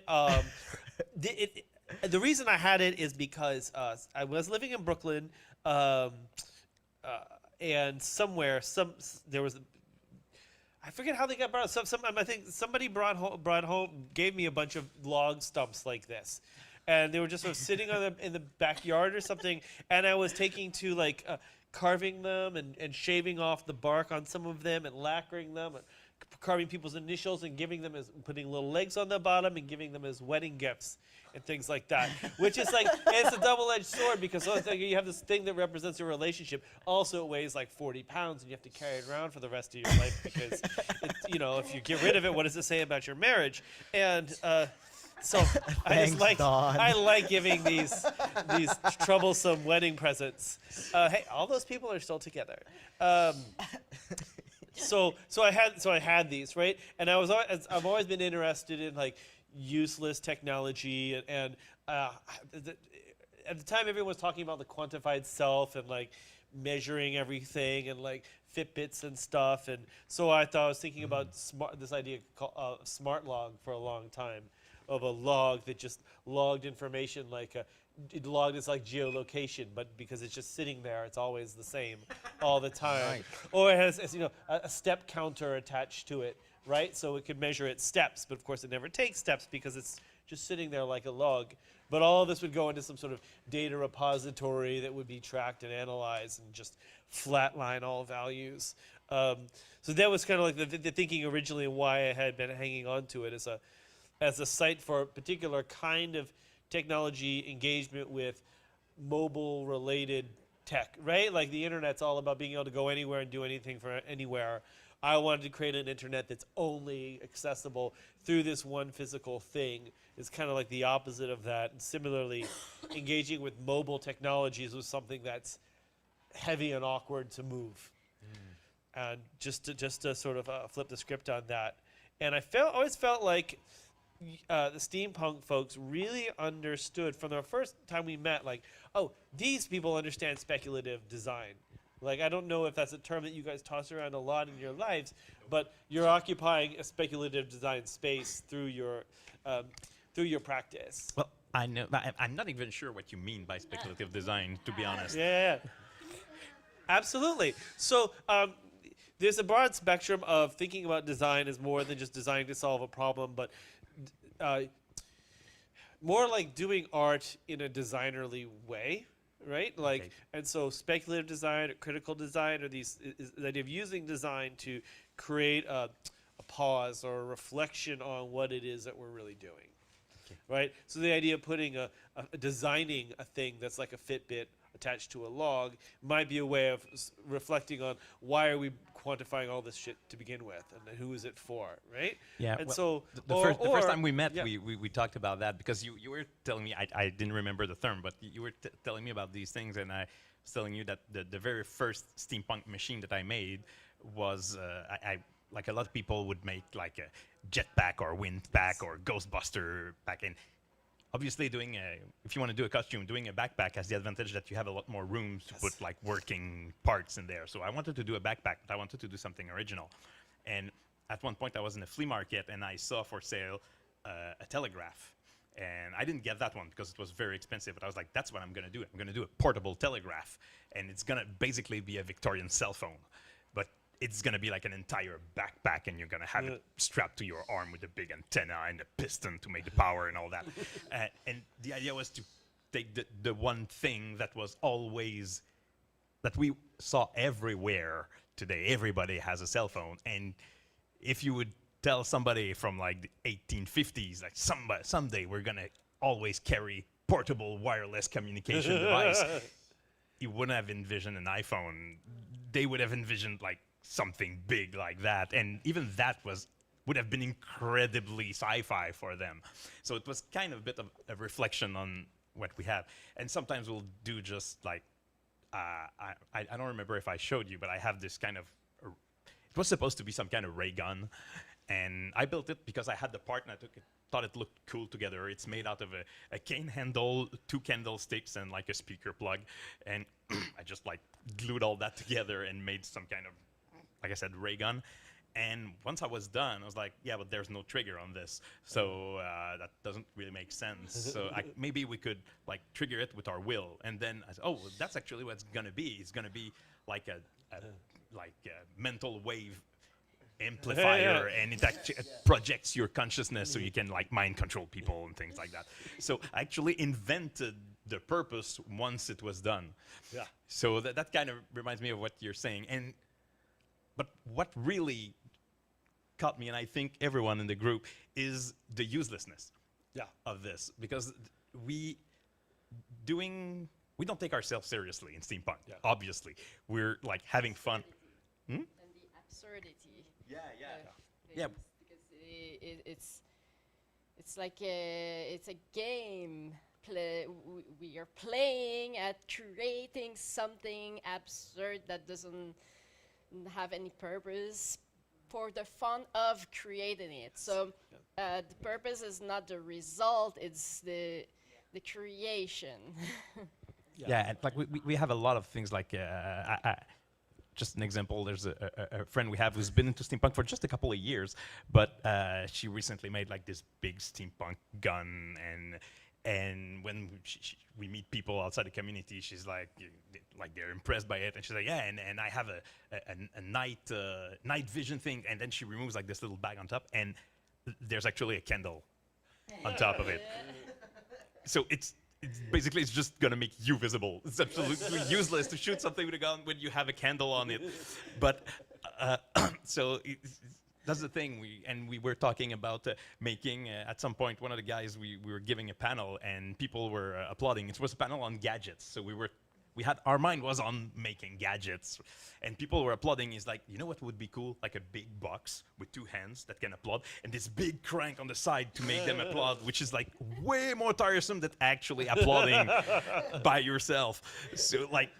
The reason I had it is because I was living in Brooklyn, and somewhere there was. I forget how they got brought. I think somebody brought home, gave me a bunch of log stumps like this, and they were just sort of sitting in the backyard or something. And I was taking to like carving them and shaving off the bark on some of them and lacquering them, and carving people's initials and putting little legs on the bottom and giving them as wedding gifts and things like that. Which is like, it's a double-edged sword, because you have this thing that represents a relationship. Also, it weighs like 40 pounds and you have to carry it around for the rest of your life, because if you get rid of it, what does it say about your marriage? And so I like giving these troublesome wedding presents. Hey, all those people are still together. So I had these, right? And I've always been interested in like useless technology, and at the time everyone was talking about the quantified self and like measuring everything and like Fitbits and stuff. And so I was thinking about this idea called smart log for a long time, of a log that just logged information, like it logged as like geolocation, but because it's just sitting there, it's always the same all the time. Right. Or it has a step counter attached to it, right? So it could measure its steps, but of course it never takes steps because it's just sitting there like a log. But all of this would go into some sort of data repository that would be tracked and analyzed and just flatline all values. So that was kind of like the thinking originally, and why I had been hanging on to it as a site for a particular kind of technology engagement with mobile-related tech, right? Like the internet's all about being able to go anywhere and do anything from anywhere. I wanted to create an internet that's only accessible through this one physical thing. It's kind of like the opposite of that. And similarly, engaging with mobile technologies was something that's heavy and awkward to move. And just to sort of flip the script on that. And I always felt like the steampunk folks really understood from the first time we met, like, oh, these people understand speculative design. Like, I don't know if that's a term that you guys toss around a lot in your lives, but you're occupying a speculative design space through your practice. Well, I know, I'm not even sure what you mean by speculative design, to be honest. Yeah, absolutely. So there's a broad spectrum of thinking about design as more than just designing to solve a problem, but more like doing art in a designerly way, right? Like, okay. And so speculative design or critical design are is the idea of using design to create a pause or a reflection on what it is that we're really doing, okay. Right? So the idea of putting designing a thing that's like a Fitbit attached to a log might be a way of reflecting on why are we quantifying all this shit to begin with, and who is it for, right? Yeah. And well, so the first time we met, yeah. we talked about that, because you were telling me, I didn't remember the term, but you were telling me about these things, and I was telling you that the very first steampunk machine that I made was I like a lot of people would make like a jetpack or windpack or Ghostbuster pack, and obviously if you want to do a costume, doing a backpack has the advantage that you have a lot more room to put like working parts in there. So I wanted to do a backpack, but I wanted to do something original. And at one point I was in a flea market and I saw for sale a telegraph. And I didn't get that one because it was very expensive, but I was like, that's what I'm going to do. I'm going to do a portable telegraph. And it's going to basically be a Victorian cell phone. But it's going to be like an entire backpack, and you're going to have it strapped to your arm with a big antenna and a piston to make the power and all that. And the idea was to take the one thing that was always, that we saw everywhere today. Everybody has a cell phone. And if you would tell somebody from like the 1850s, like someday we're going to always carry portable wireless communication device, you wouldn't have envisioned an iPhone. They would have envisioned like something big like that, and even that would have been incredibly sci-fi for them. So it was kind of a bit of a reflection on what we have. And sometimes we'll do just like, I don't remember if I showed you, but I have this kind of, it was supposed to be some kind of ray gun. And I built it because I had the part and I thought it looked cool together. It's made out of a cane handle, 2 candlesticks, and like a speaker plug. And I just like glued all that together and made some kind of, like I said, ray gun. And once I was done, I was like, yeah, but there's no trigger on this. So that doesn't really make sense. So maybe we could like trigger it with our will. And then I said, oh, well, that's actually what it's gonna be. It's gonna be like a mental wave amplifier, and it actually projects your consciousness so you can like mind control people and things like that. So I actually invented the purpose once it was done. Yeah. So that kind of reminds me of what you're saying. But what really caught me, and I think everyone in the group, is the uselessness of this. Because we don't take ourselves seriously in steampunk, obviously. We're like having fun. And the absurdity. Yeah. Because it's like it's a game. We are playing at creating something absurd that doesn't have any purpose for the fun of creating it. So the purpose is not the result; it's the creation. Yeah, and like we have a lot of things like just an example. There's a friend we have who's been into steampunk for just a couple of years, but she recently made like this big steampunk gun, and when we meet people outside the community, she's like they're impressed by it, and she's like, yeah, and I have a night vision thing, and then she removes like this little bag on top, and there's actually a candle on top of it. So it's basically just gonna make you visible. It's absolutely useless to shoot something with a gun when you have a candle on it. But so that's the thing. We were talking about making at some point. One of the guys we were giving a panel and people were applauding. It was a panel on gadgets. So our mind was on making gadgets, and people were applauding. He's like, you know what would be cool? Like a big box with 2 hands that can applaud, and this big crank on the side to make them applaud, which is like way more tiresome than actually applauding by yourself. So like,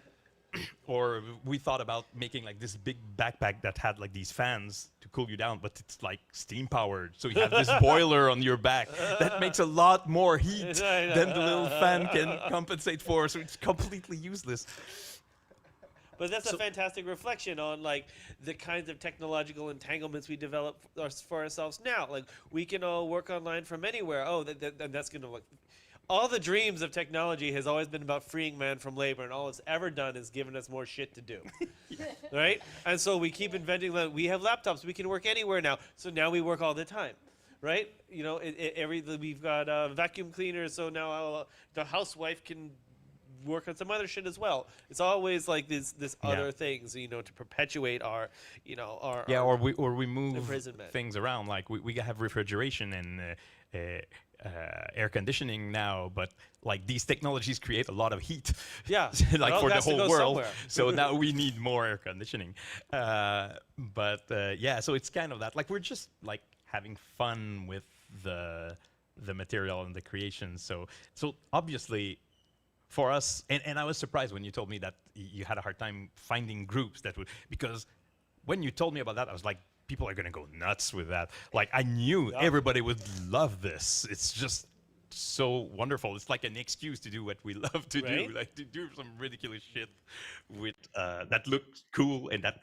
or we thought about making like this big backpack that had like these fans to cool you down, but it's like steam powered. So you have this boiler on your back that makes a lot more heat than the little fan can compensate for. So it's completely useless. But that's a fantastic reflection on like the kinds of technological entanglements we develop for ourselves now. Like we can all work online from anywhere. Oh, that's going to look. All the dreams of technology has always been about freeing man from labor, and all it's ever done is given us more shit to do, right? And so we keep inventing. We have laptops. We can work anywhere now. So now we work all the time, right? You know, we've got vacuum cleaners. So now the housewife can work on some other shit as well. It's always like this other things, you know, to perpetuate our, you know, our or we move imprisonment. Things around. Like we have refrigeration and air conditioning now, but like these technologies create a lot of heat. Yeah, like for the whole world. Somewhere. So now we need more air conditioning. Yeah, so it's kind of that. Like we're just like having fun with the material and the creation. So obviously for us, and I was surprised when you told me that you had a hard time finding groups that would, because when you told me about that, I was like, people are gonna go nuts with that. Like I knew everybody would love this. It's just so wonderful. It's like an excuse to do what we love to do, like to do some ridiculous shit with that looks cool and that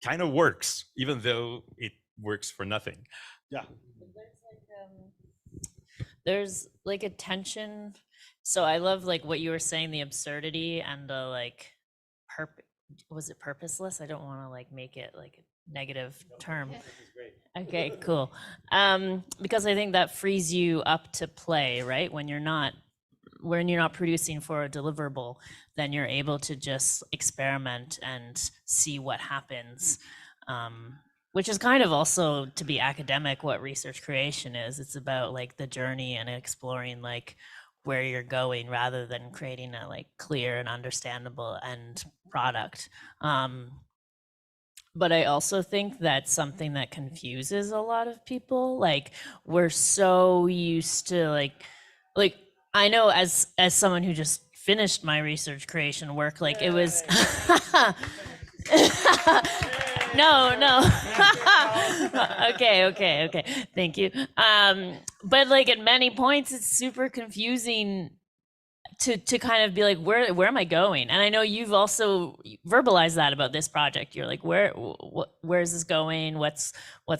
kind of works, even though it works for nothing. Yeah. There's like a tension. So I love like what you were saying, the absurdity and the like was it purposeless? I don't want to like make it like a negative term. Okay, cool. Because I think that frees you up to play, right? When you're not producing for a deliverable, then you're able to just experiment and see what happens. Which is kind of also, to be academic, what research creation is. It's about like the journey and exploring like where you're going rather than creating a like clear and understandable end product. but I also think that's something that confuses a lot of people. Like we're so used to like I know as someone who just finished my research creation work, like it was no. Okay. Thank you. But like at many points, it's super confusing to kind of be like, where am I going? And I know you've also verbalized that about this project. You're like, where is this going? What's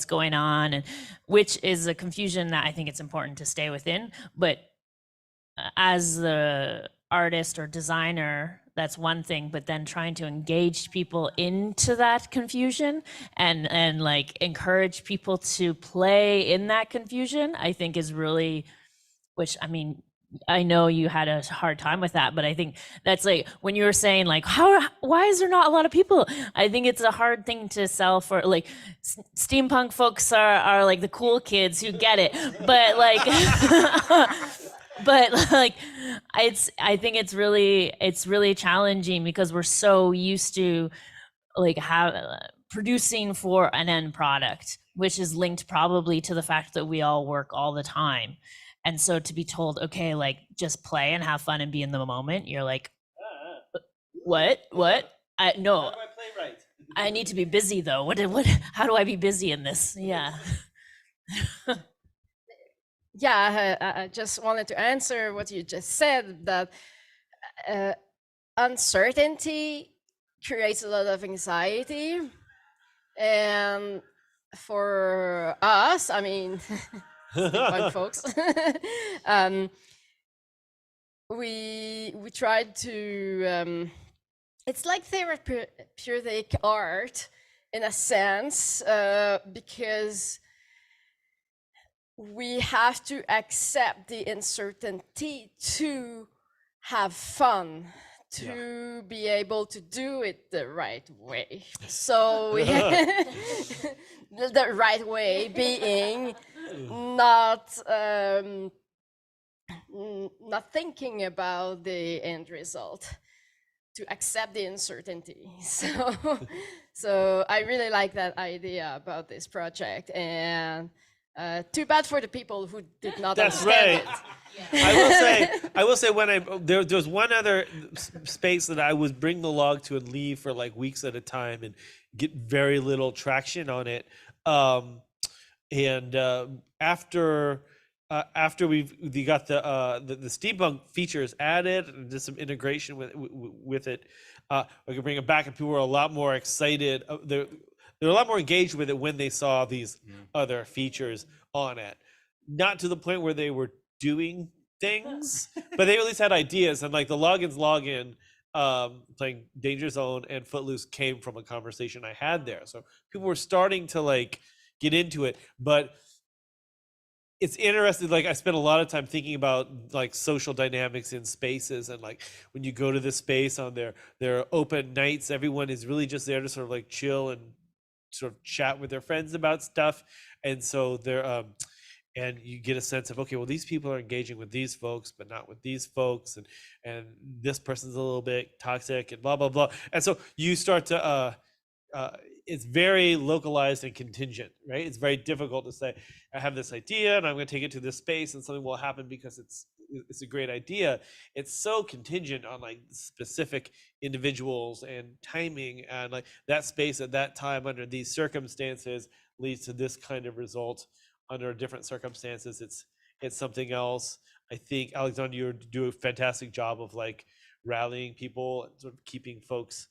going on? And which is a confusion that I think it's important to stay within. But as the artist or designer, that's one thing, but then trying to engage people into that confusion and like encourage people to play in that confusion, I think is really, which I mean, I know you had a hard time with that, but I think that's like when you were saying like, why is there not a lot of people? I think it's a hard thing to sell for, like steampunk folks are like the cool kids who get it, but like, but like, I think it's really challenging because we're so used to like producing for an end product, which is linked probably to the fact that we all work all the time. And so to be told, okay, like just play and have fun and be in the moment, you're like, what? No, How do I play right? I need to be busy though. How do I be busy in this? Yeah. Yeah, I just wanted to answer what you just said, that uncertainty creates a lot of anxiety. And for us, I mean, steampunk folks, we tried to, it's like therapeutic art in a sense, because we have to accept the uncertainty to have fun, to be able to do it the right way. So the right way being not thinking about the end result, to accept the uncertainty. So I really like that idea about this project, and too bad for the people who did not understand right. it. I will say when there's one other space that I was bring the log to and leave for like weeks at a time and get very little traction on it. After we got the steampunk features added and did some integration with it, we could bring it back, and people were a lot more excited. They're a lot more engaged with it when they saw these other features on it. Not to the point where they were doing things, but they at least had ideas. And like the login, playing Danger Zone and Footloose came from a conversation I had there. So people were starting to like get into it, but it's interesting. Like I spent a lot of time thinking about like social dynamics in spaces, and like when you go to this space on their open nights, everyone is really just there to sort of like chill and sort of chat with their friends about stuff. And so they're and you get a sense of, okay, well, these people are engaging with these folks, but not with these folks, and this person's a little bit toxic and blah blah blah. And so you start to it's very localized and contingent, right? It's very difficult to say, I have this idea and I'm going to take it to this space and something will happen because it's a great idea. It's so contingent on like specific individuals and timing, and like that space at that time under these circumstances leads to this kind of result. Under different circumstances, it's something else. I think Alexandre, you do a fantastic job of like rallying people and sort of keeping folks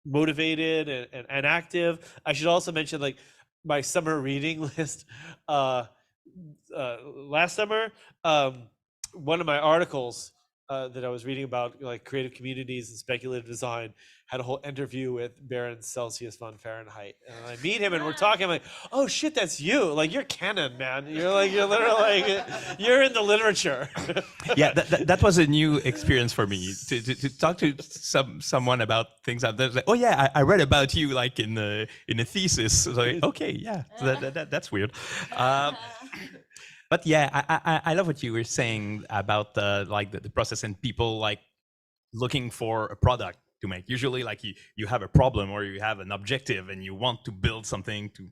motivated and active. I should also mention like my summer reading list. Last summer, one of my articles that I was reading about like creative communities and speculative design had a whole interview with Baron Celsius von Fahrenheit, and I meet him and we're talking. I'm like, oh shit, that's you! Like you're canon, man. You're literally like you're in the literature. Yeah, that was a new experience for me to talk to someone about things out there. Like, oh yeah, I read about you like in a thesis. Like, okay, yeah, that's weird. But yeah, I love what you were saying about the process and people like looking for a product to make. Usually, like you have a problem or you have an objective and you want to build something to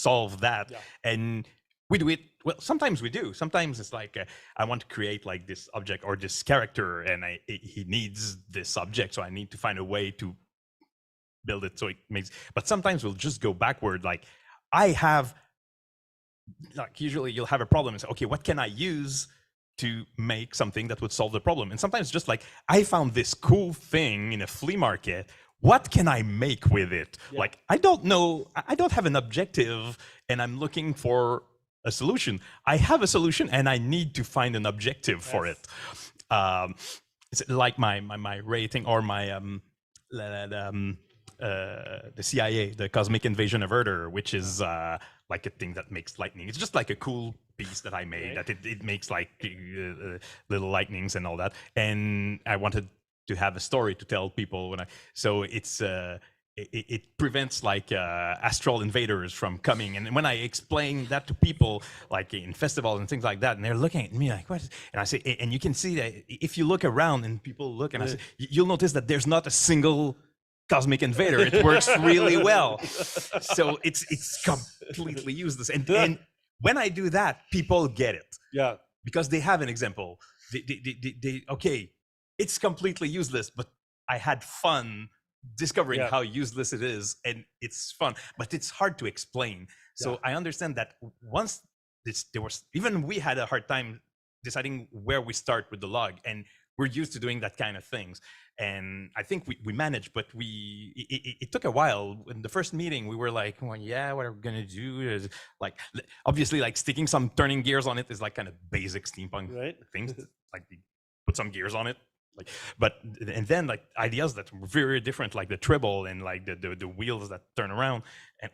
solve that. Yeah. And we do it. Well, sometimes we do. Sometimes it's like I want to create like this object or this character, and he needs this object, so I need to find a way to build it so it makes. But sometimes we'll just go backward. Like usually you'll have a problem and say, okay, what can I use to make something that would solve the problem? And sometimes just like, I found this cool thing in a flea market. What can I make with it? Yeah. Like, I don't know. I don't have an objective and I'm looking for a solution. I have a solution and I need to find an objective for it. It's like my rating or my the CIA, the Cosmic Invasion Averter, which is like a thing that makes lightning. It's just like a cool piece that I made that it makes like little lightnings and all that. And I wanted to have a story to tell people so it's it prevents like astral invaders from coming. And when I explain that to people, like in festivals and things like that, and they're looking at me like, what? And I say, and you can see that if you look around and people look, and I say, you'll notice that there's not a single cosmic invader. It works really well. So it's completely useless. And when I do that, people get it. Yeah. Because they have an example. They okay, it's completely useless, but I had fun discovering how useless it is, and it's fun, but it's hard to explain. So I understand that once we had a hard time deciding where we start with the log, and we're used to doing that kind of things. And I think we managed, but it took a while. In the first meeting, we were like, well, yeah, what are we gonna do? Is like, obviously, like sticking some turning gears on it is like kind of basic steampunk things. Like put some gears on it. Like, and then like ideas that were very different, like the treble and like the wheels that turn around. And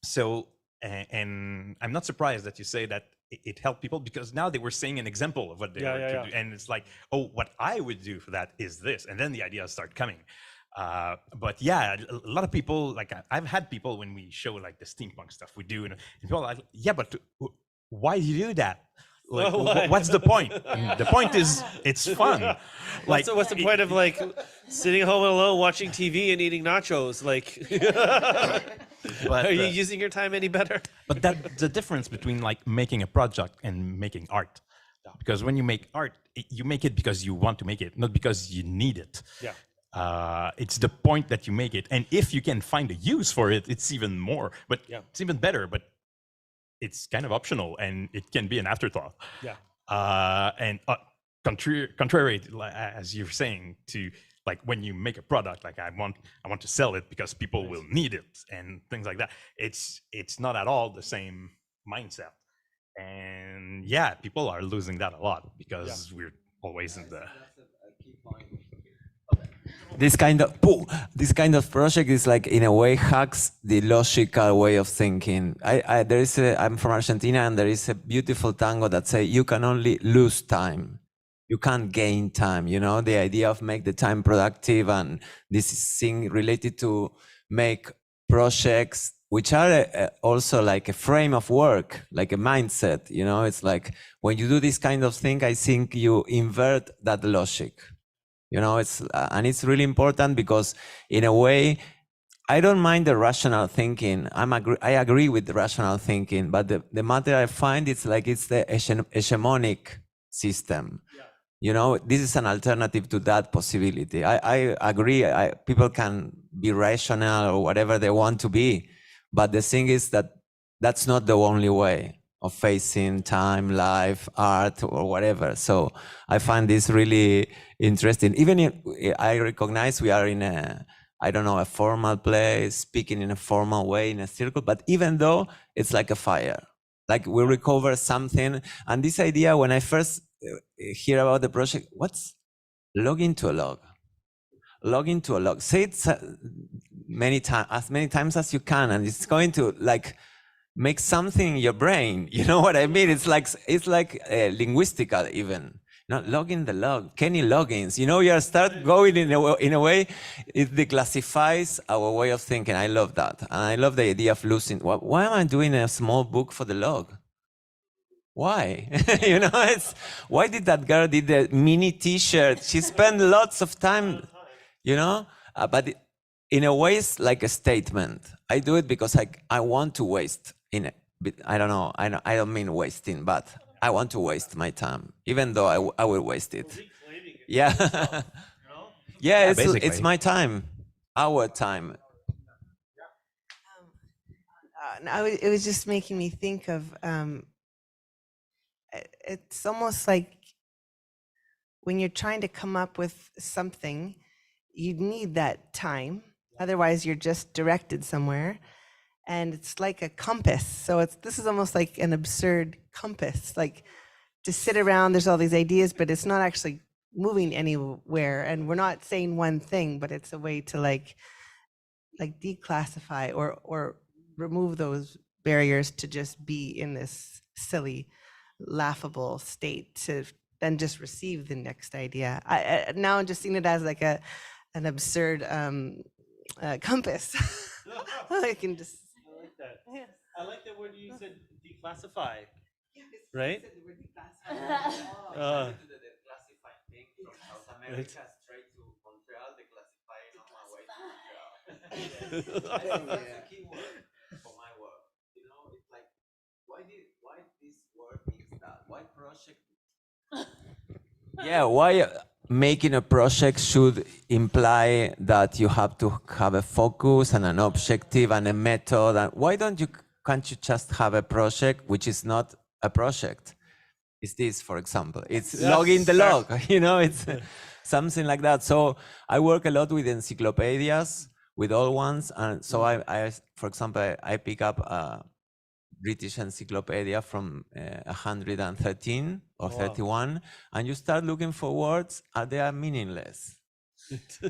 so, and I'm not surprised that you say that it helped people, because now they were seeing an example of what they were to do. And it's like, oh, what I would do for that is this. And then the ideas start coming. But yeah, a lot of people, like I've had people when we show like the steampunk stuff we do, and people are like, yeah, but why do you do that? Like, what's the point? The point is it's fun. Like, what's the point of like sitting home alone watching TV and eating nachos? Like, but, are you using your time any better? But that's the difference between like making a project and making art. Because when you make art, you make it because you want to make it, not because you need it. Yeah. It's the point that you make it, and if you can find a use for it, it's even more. But it's even better. But it's kind of optional, and it can be an afterthought. Yeah. And contrary, as you're saying, to like when you make a product, like I want to sell it because people will need it and things like that. It's not at all the same mindset. And yeah, people are losing that a lot because we're always in the. This kind of project is like, in a way, hacks the logical way of thinking. I'm from Argentina, and there is a beautiful tango that says you can only lose time. You can't gain time. You know, the idea of make the time productive, and this is thing related to make projects which are also like a frame of work, like a mindset. You know, it's like when you do this kind of thing, I think you invert that logic. You know, and it's really important because, in a way, I don't mind the rational thinking. I agree with the rational thinking, but the matter I find it's like it's the hegemonic system. Yeah. You know, this is an alternative to that possibility. I agree. People can be rational or whatever they want to be, but the thing is that that's not the only way of facing time, life, art, or whatever. So I find this really interesting. Even if I recognize we are in a formal place, speaking in a formal way, in a circle, but even though it's like a fire, like we recover something. And this idea, when I first hear about the project, what's log into a log? Log into a log. Say it as many times as you can, and it's going to like make something in your brain. You know what I mean? It's like linguistical even. Not logging the log, Kenny Loggins. You know, you start going in a way, it declassifies our way of thinking. I love that. And I love the idea of losing. Why am I doing a small book for the log? Why? You know, it's why did that girl did the mini T-shirt? She spent lots of time, you know. But in a way, it's like a statement. I do it because I want to waste in it. I don't know. I don't mean wasting, but I want to waste my time, even though I will waste it. Yeah. Yeah, it's basically. my time, our time. It was just making me think of it's almost like when you're trying to come up with something, you need that time. Otherwise, you're just directed somewhere. And it's like a compass. So this is almost like an absurd compass. Like to sit around, there's all these ideas, but it's not actually moving anywhere. And we're not saying one thing, but it's a way to like declassify or remove those barriers to just be in this silly, laughable state to then just receive the next idea. Now I'm just seeing it as like an absurd compass. I can just. I like that. Yes. I like that word you said, declassify. Right? To the declassified thing from South America straight to Montreal, declassifying on my way to Montreal. I think that's the key word for my work. You know, it's like, why this word means that? Why project? Yeah, why making a project should imply that you have to have a focus and an objective and a method. And why can't you just have a project which is not a project? It's this, for example. It's logging the log, you know, it's something like that. So I work a lot with encyclopedias, with old ones. And so I for example, I pick up a British encyclopedia from 113 or 31, and you start looking for words, and they are meaningless.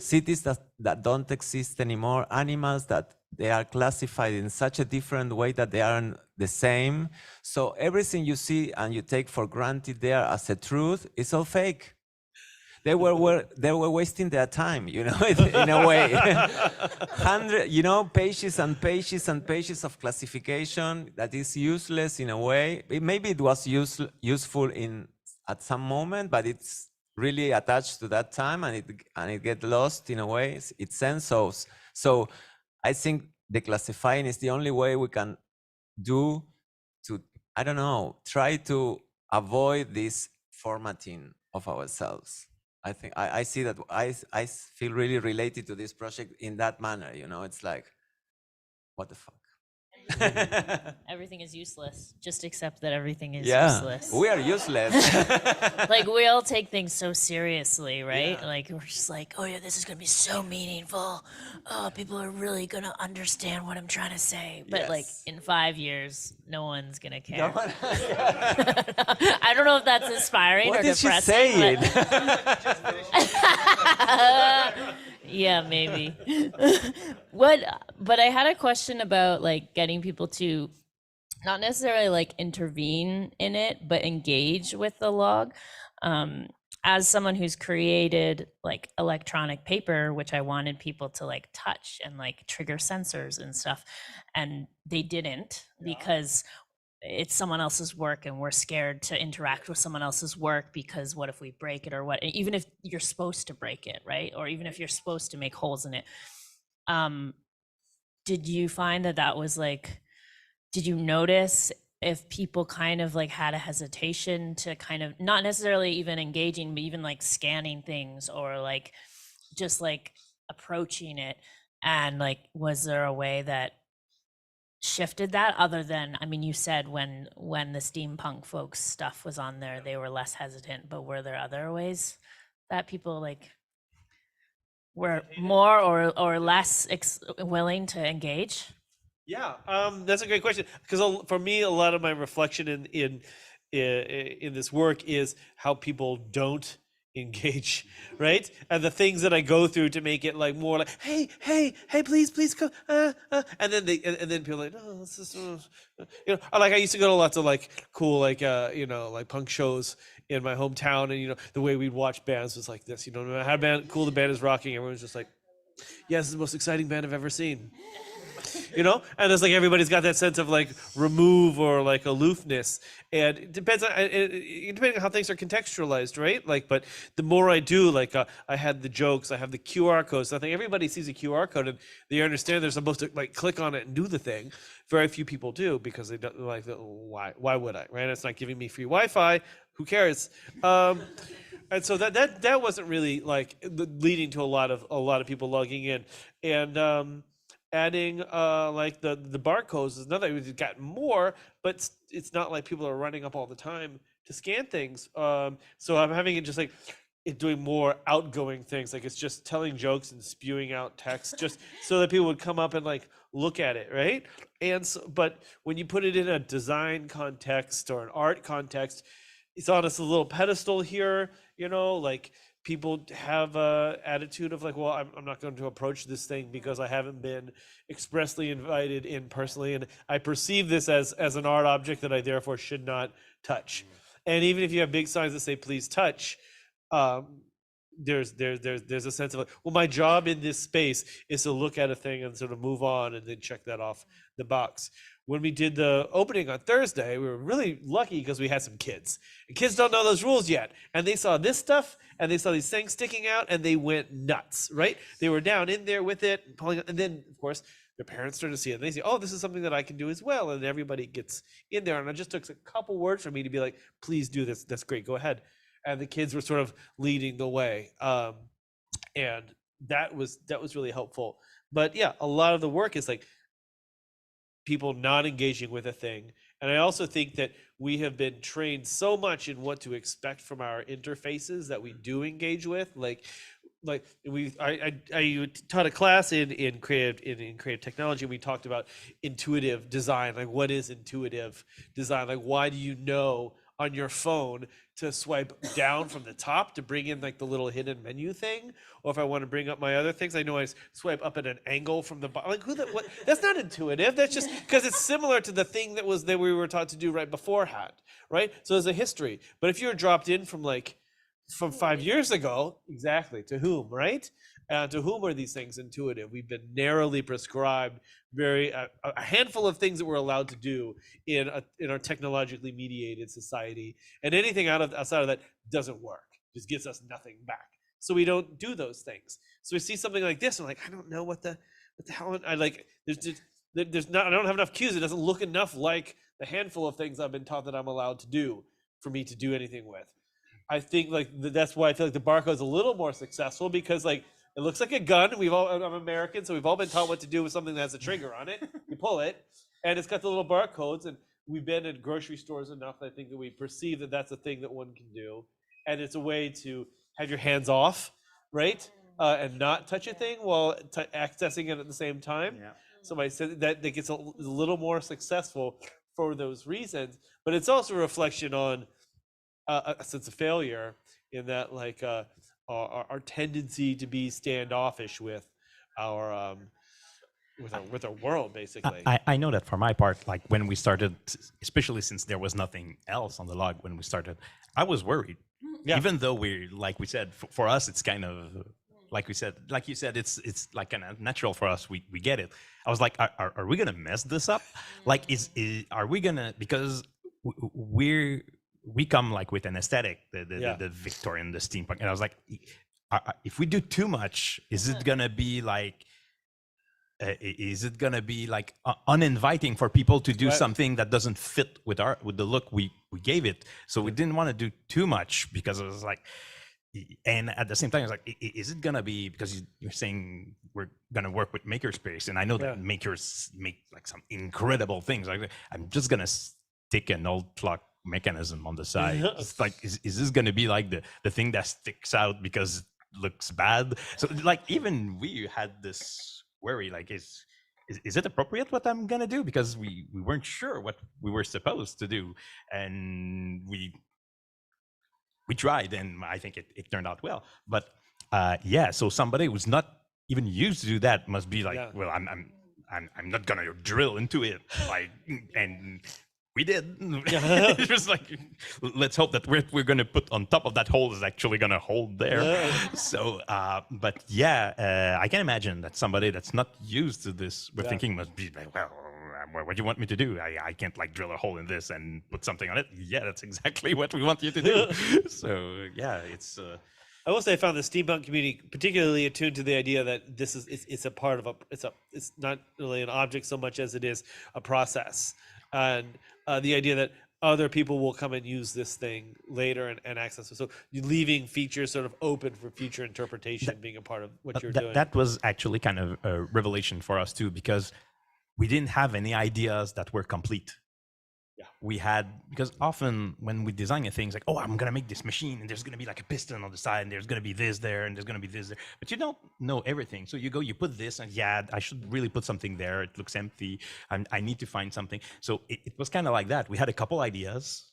Cities that don't exist anymore, animals that they are classified in such a different way that they aren't the same. So everything you see and you take for granted there as a truth is all fake. They were wasting their time, you know, in a way. Pages and pages and pages of classification that is useless in a way. Maybe it was useful at some moment, but it's really attached to that time, and it gets lost in a way. Its sense. So I think declassifying is the only way we can try to avoid this formatting of ourselves. I think I see that I feel really related to this project in that manner. You know, it's like, what the fuck? Everything is useless. Just accept that everything is Yeah, useless. we are useless. Like we all take things so seriously, right? Yeah. Like we're just like, oh yeah, this is gonna be so meaningful. Oh, people are really gonna understand what I'm trying to say. But like in 5 years, no one's gonna care. I don't know if that's inspiring or depressing. Yeah, maybe. But I had a question about like getting people to not necessarily like intervene in it, but engage with the log. As someone who's created like electronic paper, which I wanted people to like touch and like trigger sensors and stuff, and they didn't because it's someone else's work and we're scared to interact with someone else's work because what if we break it or what, even if you're supposed to break it, right? Or even if you're supposed to make holes in it. Did you find that was like, did you notice if people kind of like had a hesitation to kind of not necessarily even engaging, but even like scanning things or like just like approaching it? And like, was there a way that shifted that other than, I mean, you said when the steampunk folks stuff was on there, they were less hesitant, but were there other ways that people like were more or less willing to engage? Yeah, that's a great question, because for me, a lot of my reflection in this work is how people don't engage, right? And the things that I go through to make it like more like, hey, please come, and then people are like, oh, this is, like I used to go to lots of like cool like like punk shows in my hometown, and the way we'd watch bands was like this, no matter how cool the band is rocking, everyone's just like, yeah, this is the most exciting band I've ever seen. you know? And it's like everybody's got that sense of like remove or like aloofness. And it depends on, depending on how things are contextualized, right? Like, but the more I do, like I had the jokes, I have the QR codes. So I think everybody sees a QR code and they understand they're supposed to like click on it and do the thing. Very few people do because they don't like, why would I, right? It's not giving me free Wi-Fi. Who cares? And so that wasn't really like leading to a lot of people logging in, and adding like the barcodes is another. We've got more, but it's not like people are running up all the time to scan things. So I'm having it just like it doing more outgoing things, like it's just telling jokes and spewing out text, just so that people would come up and like look at it, right? And so, but when you put it in a design context or an art context, it's on this little pedestal here, you know, like people have a attitude of like, well, I'm not going to approach this thing because I haven't been expressly invited in personally, and I perceive this as an art object that I therefore should not touch. And even if you have big signs that say please touch, there's a sense of like, well, my job in this space is to look at a thing and sort of move on and then check that off the box. When we did the opening on Thursday, we were really lucky because we had some kids. And kids don't know those rules yet. And they saw this stuff and they saw these things sticking out and they went nuts, right? They were down in there with it, and pulling it. And then, of course, their parents started to see it. And they say, oh, this is something that I can do as well. And everybody gets in there. And it just took a couple words for me to be like, please do this. That's great. Go ahead. And the kids were sort of leading the way. And that was really helpful. But yeah, a lot of the work is like, people not engaging with a thing. And I also think that we have been trained so much in what to expect from our interfaces that we do engage with. I taught a class in creative technology. We talked about intuitive design. Like, what is intuitive design? Like, why do you know on your phone to swipe down from the top to bring in like the little hidden menu thing? Or if I want to bring up my other things, I know I swipe up at an angle from the bottom. Like, what? That's not intuitive. That's just because it's similar to the thing that we were taught to do right beforehand, right? So there's a history. But if you're dropped in from 5 years ago, exactly, to whom, right? To whom are these things intuitive? We've been narrowly prescribed a handful of things that we're allowed to do in our technologically mediated society, and anything outside of that doesn't work. Just gives us nothing back. So we don't do those things. So we see something like this, and like, I don't know what the hell I like. There's not. I don't have enough cues. It doesn't look enough like the handful of things I've been taught that I'm allowed to do for me to do anything with. I think like that's why I feel like the barcode's a little more successful, because like it looks like a gun. I'm American, so we've all been taught what to do with something that has a trigger on it. You pull it, and it's got the little barcodes. And we've been in grocery stores enough, I think, that we perceive that that's a thing that one can do, and it's a way to have your hands off, right, and not touch a thing while accessing it at the same time. Yeah. So I said that gets a little more successful for those reasons, but it's also a reflection on a sense of failure in that, like, our tendency to be standoffish with our world, basically. I know that for my part, like when we started, especially since there was nothing else on the log when we started, I was worried. Yeah. Even though like we said, for us, it's kind of, like you said, it's like kind of natural for us. We get it. I was like, are we gonna mess this up? Like, are we gonna, because we come like with an aesthetic, the Victorian, the steampunk, and I was like, if we do too much, is it gonna be like uninviting for people to do something that doesn't fit with the look we gave it? So we didn't want to do too much, because it was like, and at the same time, I was like, is it gonna be, because you're saying we're gonna work with Makerspace, and I know that makers make like some incredible things. Like, I'm just gonna stick an old clock mechanism on the side. It's like, is this gonna be like the thing that sticks out because it looks bad? So like, even we had this worry, like, is it appropriate what I'm gonna do? Because we weren't sure what we were supposed to do, and we tried, and I think it turned out well. But so somebody who's not even used to do that must be like, well, I'm not gonna drill into it, like, and we did. It was like, let's hope that we're going to put on top of that hole is actually going to hold there. So, but yeah, I can imagine that somebody that's not used to this, we're thinking must be like, well, what do you want me to do? I can't like drill a hole in this and put something on it. Yeah, that's exactly what we want you to do. So yeah, it's. I will say I found the steampunk community particularly attuned to the idea that this is it's a part of it's not really an object so much as it is a process, and the idea that other people will come and use this thing later and access it. So you're leaving features sort of open for future interpretation, being a part of what you're doing. That was actually kind of a revelation for us too, because we didn't have any ideas that were complete. Yeah. We had, because often when we design a thing, it's like, oh, I'm going to make this machine and there's going to be like a piston on the side and there's going to be this there and there's going to be this there. But you don't know everything. So you go, you put this and yeah, I should really put something there. It looks empty. I need to find something. So it was kind of like that. We had a couple ideas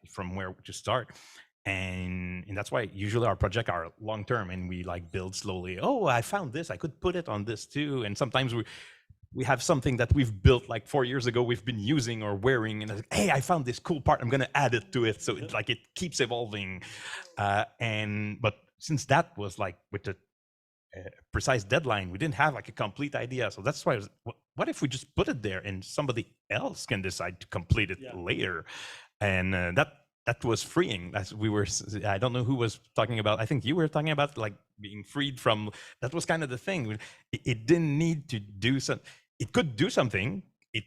from where to start. And that's why usually our projects are long term and we like build slowly. Oh, I found this. I could put it on this too. And sometimes we have something that we've built like 4 years ago, we've been using or wearing, and it's like, hey, I found this cool part, I'm gonna add it to it. So it's like, it keeps evolving. But since that was like with the precise deadline, we didn't have like a complete idea. So that's why I was, what if we just put it there and somebody else can decide to complete it later? And that was freeing. As we were, I don't know who was talking about, I think you were talking about like being freed from, that was kind of the thing. It didn't need to do something. It could do something. It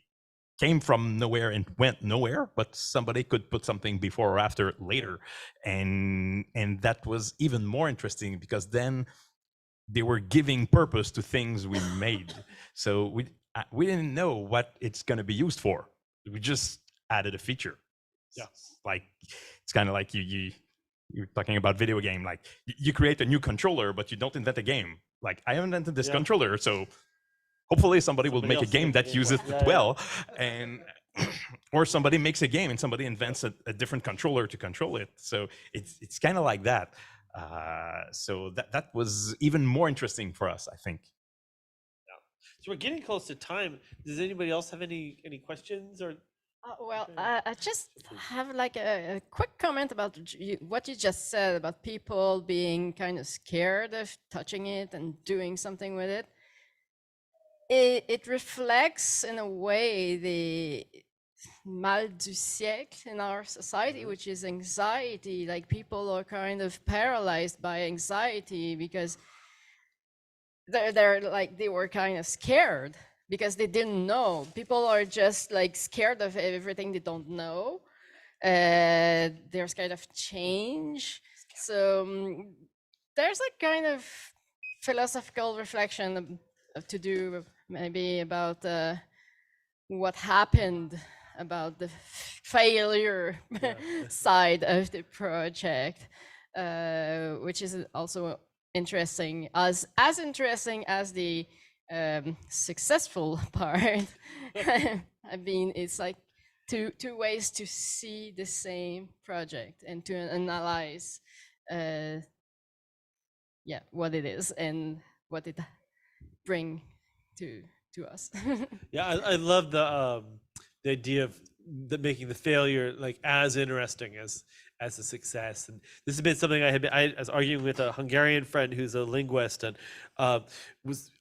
came from nowhere and went nowhere, but somebody could put something before or after later. And that was even more interesting because then they were giving purpose to things we made. So we didn't know what it's going to be used for. We just added a feature. Yeah. Like, it's kind of like you're talking about video game. Like you create a new controller, but you don't invent a game. Like I invented this controller, so hopefully somebody will make a game that uses it well, and or somebody makes a game and somebody invents a different controller to control it. So it's kind of like that. So that was even more interesting for us, I think. Yeah. So we're getting close to time. Does anybody else have any questions or? I just have like a quick comment about what you just said about people being kind of scared of touching it and doing something with it. It reflects in a way the mal du siècle in our society, which is anxiety. Like people are kind of paralyzed by anxiety because they were kind of scared. Because they didn't know. People are just like scared of everything they don't know. There's kind of change. So there's a kind of philosophical reflection to do maybe about what happened, about the failure side of the project, which is also interesting, as interesting as the successful part. I mean, it's like two ways to see the same project and to analyze what it is and what it bring to us. Yeah, I love the idea of making the failure like as interesting as a success. And this has been something I was arguing with a Hungarian friend who's a linguist and was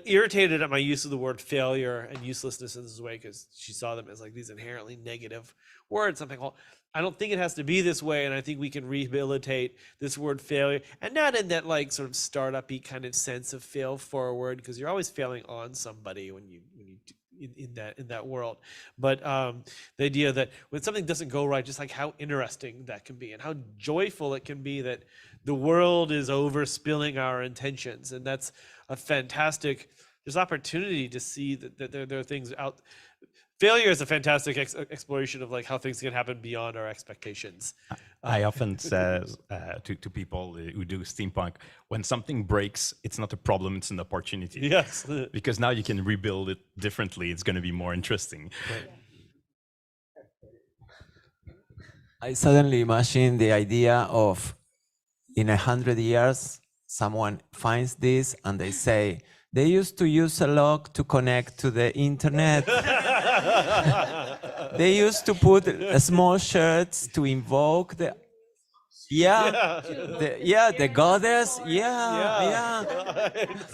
irritated at my use of the word failure and uselessness in this way because she saw them as like these inherently negative words. Something, well, I don't think it has to be this way, and I think we can rehabilitate this word failure, and not in that like sort of startup-y kind of sense of fail forward, because you're always failing on somebody when you in that world. But the idea that when something doesn't go right, just like how interesting that can be and how joyful it can be that the world is overspilling our intentions, and that's a fantastic there's opportunity to see that there are things out. Failure is a fantastic exploration of like how things can happen beyond our expectations. I often say to people who do steampunk, when something breaks, it's not a problem, it's an opportunity. Yes. Because now you can rebuild it differently. It's going to be more interesting. Right. I suddenly imagine the idea of in 100 years, someone finds this and they say, they used to use a lock to connect to the internet. They used to put small shirts to invoke the the goddess,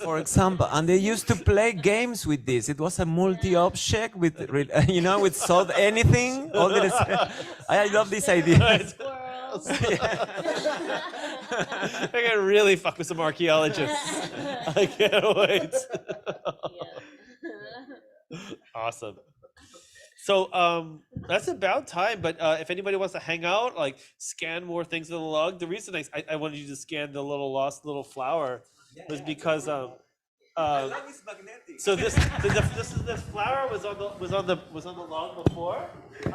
for example, and they used to play games with this. It was a multi-object with, with solve anything. All this. I love this idea. Squirrels. I can really fuck with some archaeologists. I can't wait. Awesome. So that's about time. But if anybody wants to hang out, like scan more things in the log. The reason I wanted you to scan the lost little flower was because so this flower was on the log before. This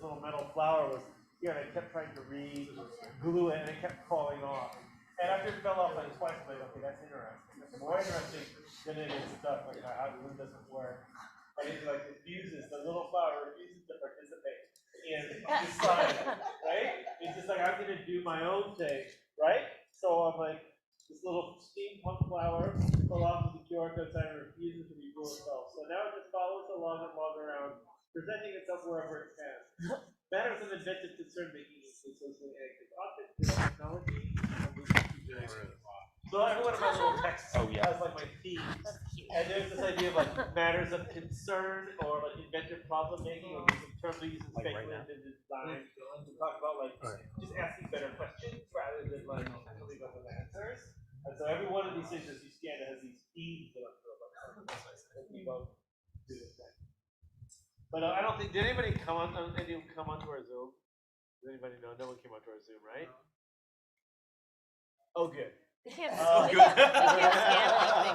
little metal flower was here, and I kept trying to glue it, and it kept falling off. And after it fell off like twice, I'm like, okay, that's interesting. That's more interesting than it is stuff like how glue doesn't work. And it refuses, the little flower refuses to participate in the slide, right? It's just like, I'm gonna do my own thing, right? So I'm like, this little steampunk flower fell off of the QR code sign and refuses to reglue itself. So now it just follows along and log around, presenting itself wherever it can. Matters of inventive concern making is socially active objects, technology, and we can do it. So every one of my little texts has like my themes. And there's this idea of like matters of concern or like inventive problem making, or some terms we use in speculative design to talk about like just asking better questions rather than like coming up with answers. And so every one of these things as you scan it has these themes that I'm sort of like we both do this thing. But I don't think, did anybody come onto our Zoom? Does anybody know? No one came onto our Zoom, right? Oh, good. You can't scan anything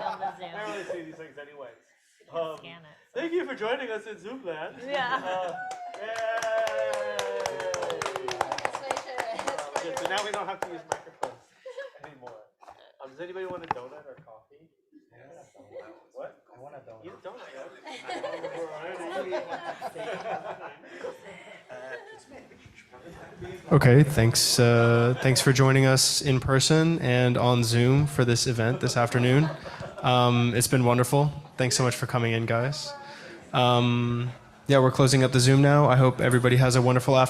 on the Zoom. I don't really see these things anyway. Scan it. Thank you for joining us in Zoom land. Yeah. Good. So now we don't have to use microphones anymore. Does anybody want a donut or coffee? What? I want a donut. You donut. Okay, thanks for joining us in person and on Zoom for this event this afternoon. It's been wonderful. Thanks so much for coming in, guys. We're closing up the Zoom now. I hope everybody has a wonderful afternoon.